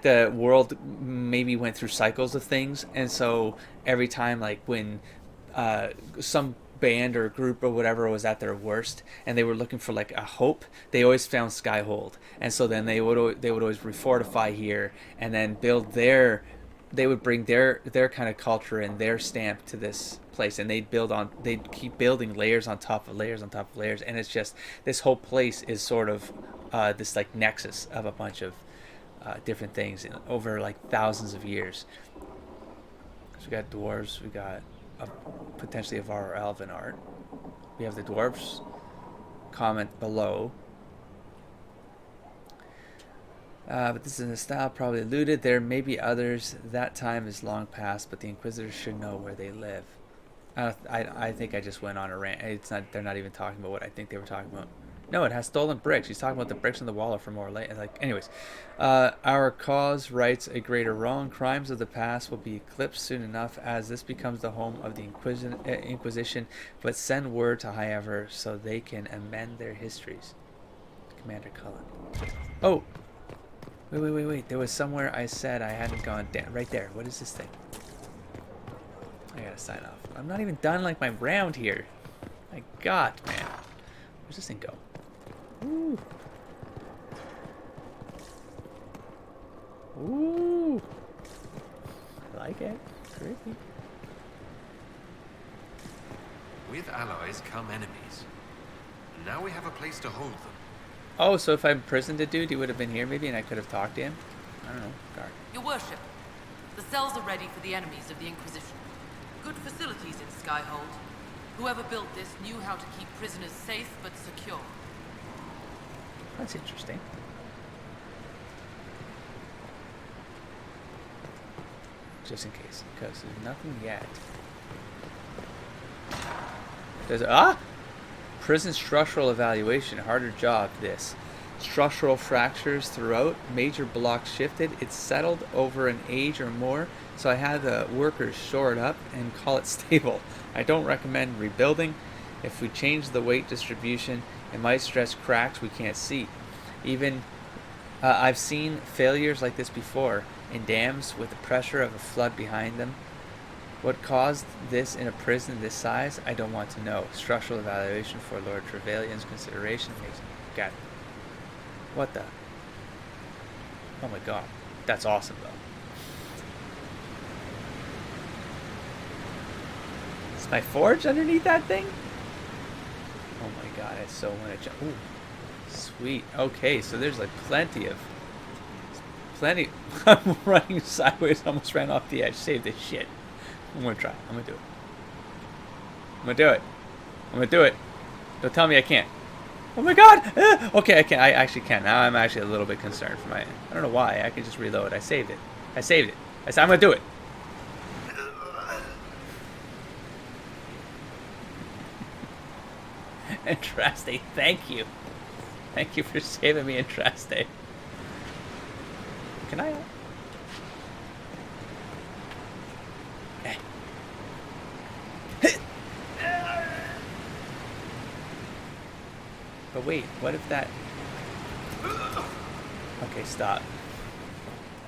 the world maybe went through cycles of things, and so every time like when some band or group or whatever was at their worst and they were looking for like a hope, they always found Skyhold, and so then they would always refortify here and then build they would bring their kind of culture and their stamp to this place, and they'd keep building layers on top of layers on top of layers, and it's just this whole place is sort of this like nexus of a bunch of different things over like thousands of years. So we got dwarves, we got potentially of our elven art. We have the dwarves. Comment below. But this is a style probably looted. There may be others. That time is long past, but the Inquisitors should know where they live. I think I just went on a rant. It's not. They're not even talking about what I think they were talking about. No, it has stolen bricks. He's talking about the bricks on the wall are from Orlesian. Like, anyways, our cause rights a greater wrong. Crimes of the past will be eclipsed soon enough, as this becomes the home of the Inquisition. But send word to High Ever so they can amend their histories. Commander Cullen. Oh, wait. There was somewhere I said I hadn't gone down. Right there. What is this thing? I gotta sign off. I'm not even done like my round here. My God, man. Where's this thing go? Ooh. Ooh. I like it. Creepy. With allies come enemies. And now we have a place to hold them. Oh, so if I imprisoned a dude, he would have been here maybe and I could have talked to him? I don't know. Guard. Your worship, the cells are ready for the enemies of the Inquisition. Good facilities in Skyhold. Whoever built this knew how to keep prisoners safe but secure. That's interesting. Just in case, because there's nothing yet. There's prison structural evaluation, harder job this. Structural fractures throughout, major blocks shifted. It's settled over an age or more, so I had the workers shore it up and call it stable. I don't recommend rebuilding. If we change the weight distribution, it might stress cracks we can't see. Even I've seen failures like this before in dams with the pressure of a flood behind them. What caused this in a prison this size, I don't want to know. Structural evaluation for Lord Trevelyan's consideration makes got it. What the? Oh my God. That's awesome though. Is my forge underneath that thing? Oh my God, I so want to jump. Ooh, sweet. Okay, so there's like plenty. I'm running sideways, almost ran off the edge. Save this shit. I'm gonna try. I'm gonna do it. I'm gonna do it. Don't tell me I can't. Oh my God! Okay, I can. I actually can. Now I'm actually a little bit concerned for my. I don't know why. I can just reload. I saved it. I said I'm gonna do it. Entraste, thank you. Thank you for saving me, Entraste. Can I? Okay. But wait, what if that... Okay, stop.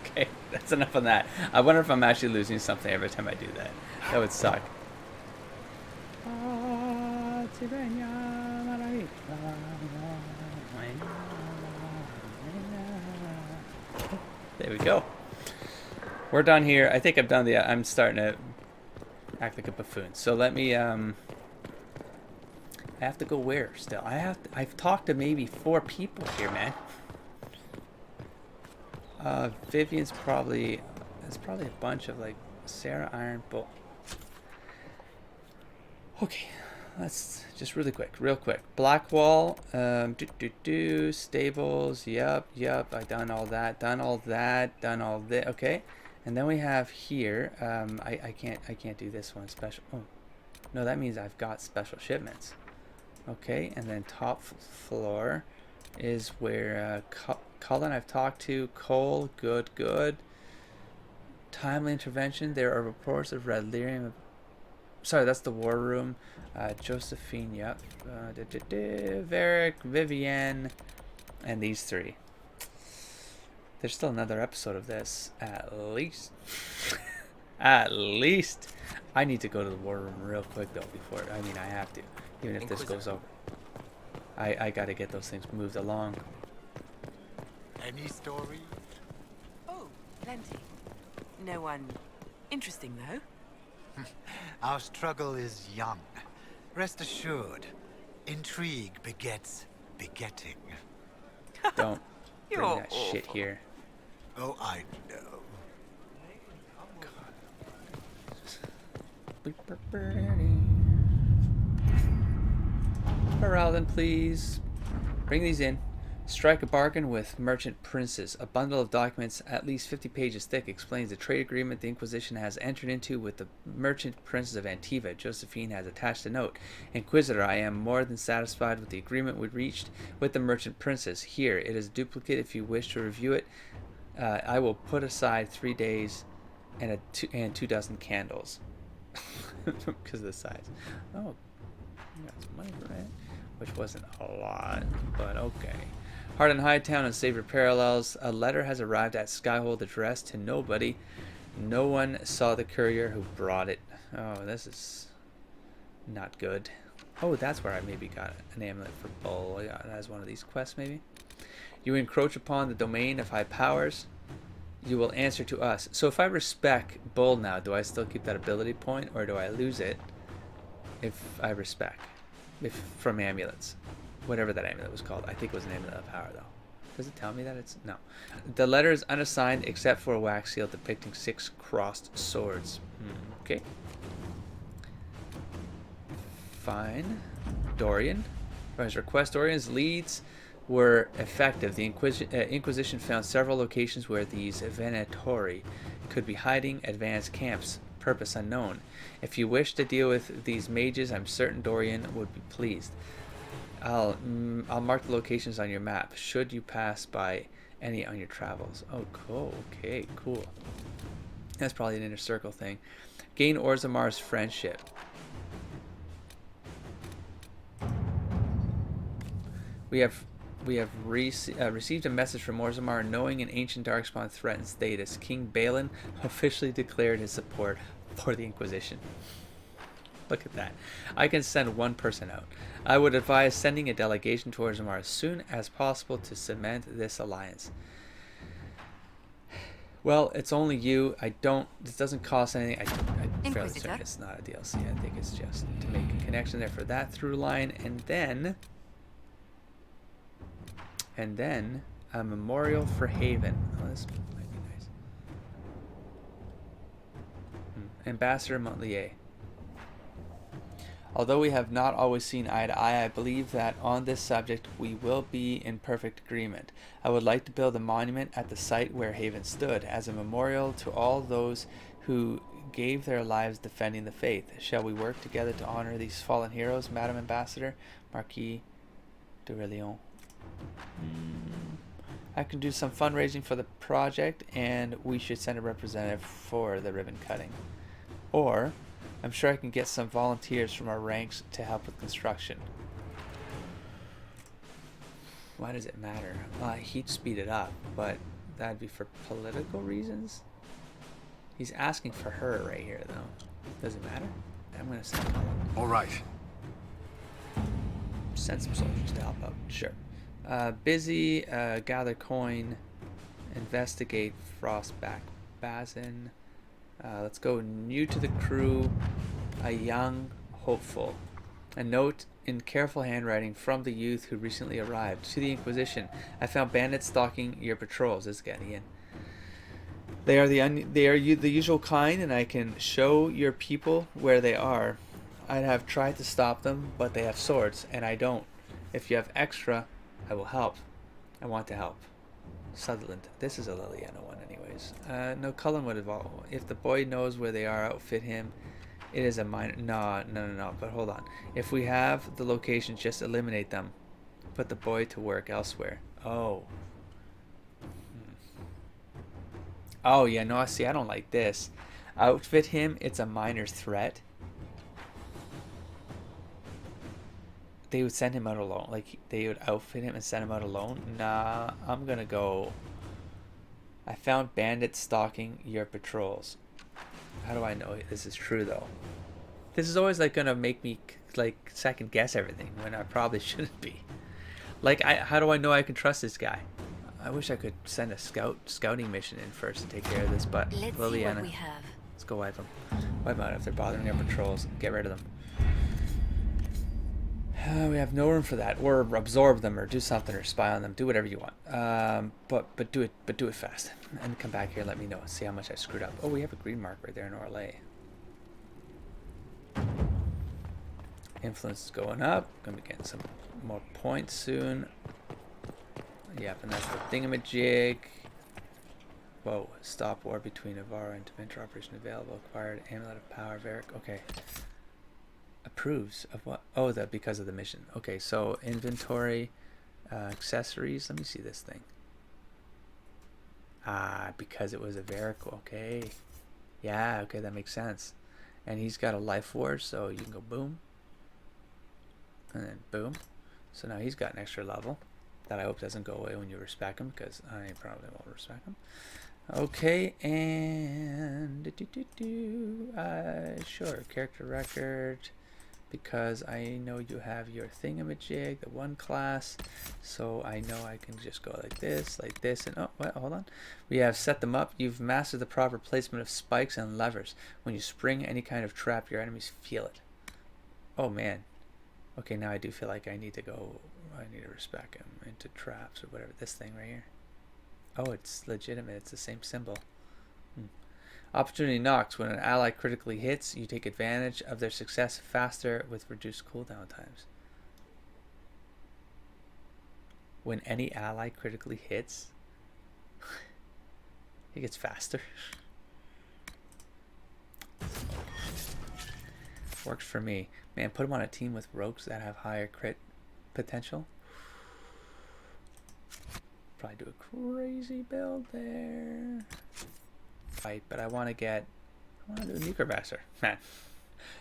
Okay, that's enough on that. I wonder if I'm actually losing something every time I do that. That would suck. There we go. We're done here. I think I've done the... I'm starting to act like a buffoon. So let me... I have to go where still? I've talked to maybe 4 people here, man. Vivian's probably... There's probably a bunch of, like, Sarah Iron Bull. Okay. Let's just real quick. Blackwall, stables, yep. I done all that. Okay, and then we have here. I can't do this one special. Oh, no, that means I've got special shipments. Okay, and then top floor is where Cullen I've talked to. Cole, good. Timely intervention. There are reports of red lyrium. Sorry, that's the war room. Josephine, yep. Varric, Vivienne, and these 3. There's still another episode of this, at least. At least. I need to go to the war room real quick, though, before... I mean, I have to. Even if this goes over. I gotta get those things moved along. Any story? Oh, plenty. No one interesting, though. Our struggle is young. Rest assured, intrigue begets begetting. Don't bring that shit here. Oh, I know. Peralden, please. Bring these in. Strike a bargain with merchant princes. A bundle of documents at least 50 pages thick explains the trade agreement the Inquisition has entered into with the merchant princes of Antiva. Josephine has attached a note. Inquisitor, I am more than satisfied with the agreement we reached with the merchant princes. Here, it is a duplicate if you wish to review it. I will put aside 3 days and 2 dozen candles. Because of the size. Oh, you got some money for it. Which wasn't a lot, but okay. Heart and Hightown and Savior Parallels. A letter has arrived at Skyhold addressed to nobody. No one saw the courier who brought it. Oh, this is not good. Oh, that's where I maybe got an amulet for Bull. Yeah, that is one of these quests, maybe. You encroach upon the domain of high powers. You will answer to us. So if I respect Bull now, do I still keep that ability point, or do I lose it if I respect? If from amulets, whatever that amulet was called. I think it was an amulet of power, though. Does it tell me that it's... No. The letter is unassigned except for a wax seal depicting 6 crossed swords. Okay. Fine. Dorian. For his request, Dorian's leads were effective. The Inquisition found several locations where these Venatori could be hiding. Advanced camps. Purpose unknown. If you wish to deal with these mages, I'm certain Dorian would be pleased. I'll mark the locations on your map should you pass by any on your travels. Oh, cool. Okay, cool. That's probably an inner circle thing. Gain Orzamar's friendship. We have received a message from Orzamar knowing an ancient darkspawn threatens Thetis. King Balin officially declared his support for the Inquisition. Look at that. I can send one person out. I would advise sending a delegation to Orzamar as soon as possible to cement this alliance. Well, it's only you. This doesn't cost anything. I'm fairly certain it's not a DLC. I think it's just to make a connection there for that through line, and then a memorial for Haven. Oh, this might be nice. Ambassador Montlier. Although we have not always seen eye to eye, I believe that on this subject we will be in perfect agreement. I would like to build a monument at the site where Haven stood, as a memorial to all those who gave their lives defending the faith. Shall we work together to honor these fallen heroes, Madam Ambassador? Marquis de Relion. I can do some fundraising for the project, and we should send a representative for the ribbon cutting. Or I'm sure I can get some volunteers from our ranks to help with construction. Why does it matter? He'd speed it up, but that'd be for political reasons. He's asking for her right here, though. Does it matter? I'm gonna send Cullen. All right. Send some soldiers to help out. Sure. Busy, gather coin, Investigate Frostback Bazin. Let's go new to the crew. A young hopeful. A note in careful handwriting from the youth who recently arrived. To the Inquisition. I found bandits stalking your patrols. This is getting in. They are the usual kind, and I can show your people where they are. I'd have tried to stop them, but they have swords, and I don't. If you have extra, I will help. I want to help. Sutherland. This is a Liliana one anyways. No, Cullen would evolve. If the boy knows where they are, outfit him. It is a minor... No. But hold on. If we have the location, just eliminate them. Put the boy to work elsewhere. Oh. Oh, yeah, no, see, I don't like this. Outfit him, it's a minor threat. They would send him out alone. Like, they would outfit him and send him out alone? Nah, I'm gonna go... I found bandits stalking your patrols. How do I know this is true, though? This is always, like, gonna make me, like, second guess everything when I probably shouldn't be. Like, how do I know I can trust this guy? I wish I could send a scouting mission in first to take care of this, but Let's Liliana, see what we have. Let's go wipe them. Wipe them out if they're bothering our patrols. Get rid of them. We have no room for that. Or absorb them, or do something, or spy on them. Do whatever you want. But do it fast. And come back here and let me know. See how much I screwed up. Oh, we have a green mark right there in Orlais. Influence is going up. Gonna be getting some more points soon. Yep, and that's the thingamajig. Whoa, stop war between Avara and Dementor operation available. Acquired amulet of power, Varric. Okay. Approves of what? Oh, that because of the mission. Okay, so inventory, accessories. Let me see this thing. Ah, because it was a Varric. Okay. Yeah, okay, that makes sense. And he's got a life force, so you can go boom. And then boom. So now he's got an extra level. That I hope doesn't go away when you respec him, because I probably won't respec him. Okay, and sure, character record, because I know you have your thingamajig, the one class, so I know I can just go like this, and oh, what? Hold on. We have set them up. You've mastered the proper placement of spikes and levers. When you spring any kind of trap, your enemies feel it. Oh man. Okay, now I do feel like I need to go. I need to respec him into traps or whatever. This thing right here. Oh, it's legitimate. It's the same symbol. Opportunity knocks. When an ally critically hits, you take advantage of their success faster with reduced cooldown times. When any ally critically hits, he gets faster. Works for me. Man, put him on a team with rogues that have higher crit potential. Probably do a crazy build there. Right, but I want to do a Necromancer. Man.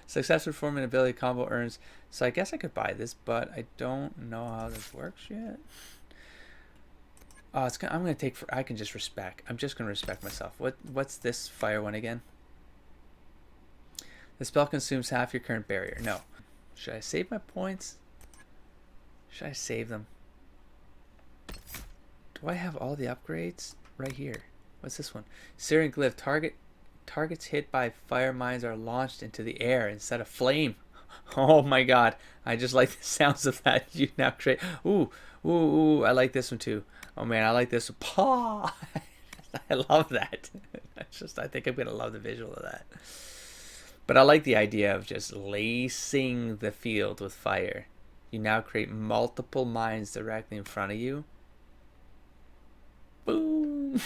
Success with form and ability combo earns. So I guess I could buy this, but I don't know how this works yet. Oh, I'm gonna take I can just respec. I'm just gonna respec myself. What's this fire one again? The spell consumes half your current barrier. No. Should I save my points? Should I save them? Do I have all the upgrades? Right here. What's this one? Searing Glyph. Targets hit by fire mines are launched into the air instead of flame. Oh my god. I just like the sounds of that. You now create... Ooh. I like this one too. Oh man, I like this one. Paw! I love that. I think I'm going to love the visual of that. But I like the idea of just lacing the field with fire. You now create multiple mines directly in front of you. Boom!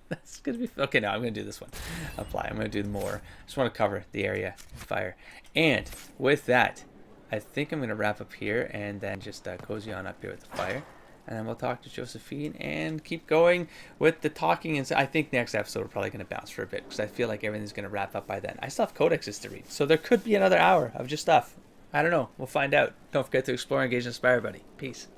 That's gonna be okay. Now I'm gonna do this one. Apply. I'm gonna do more. Just want to cover the area with fire. And with that, I think I'm gonna wrap up here and then just cozy on up here with the fire. And then we'll talk to Josephine and keep going with the talking. And I think next episode we're probably going to bounce for a bit because I feel like everything's going to wrap up by then. I still have codexes to read, so there could be another hour of just stuff. I don't know. We'll find out. Don't forget to explore, engage, and inspire, buddy. Peace.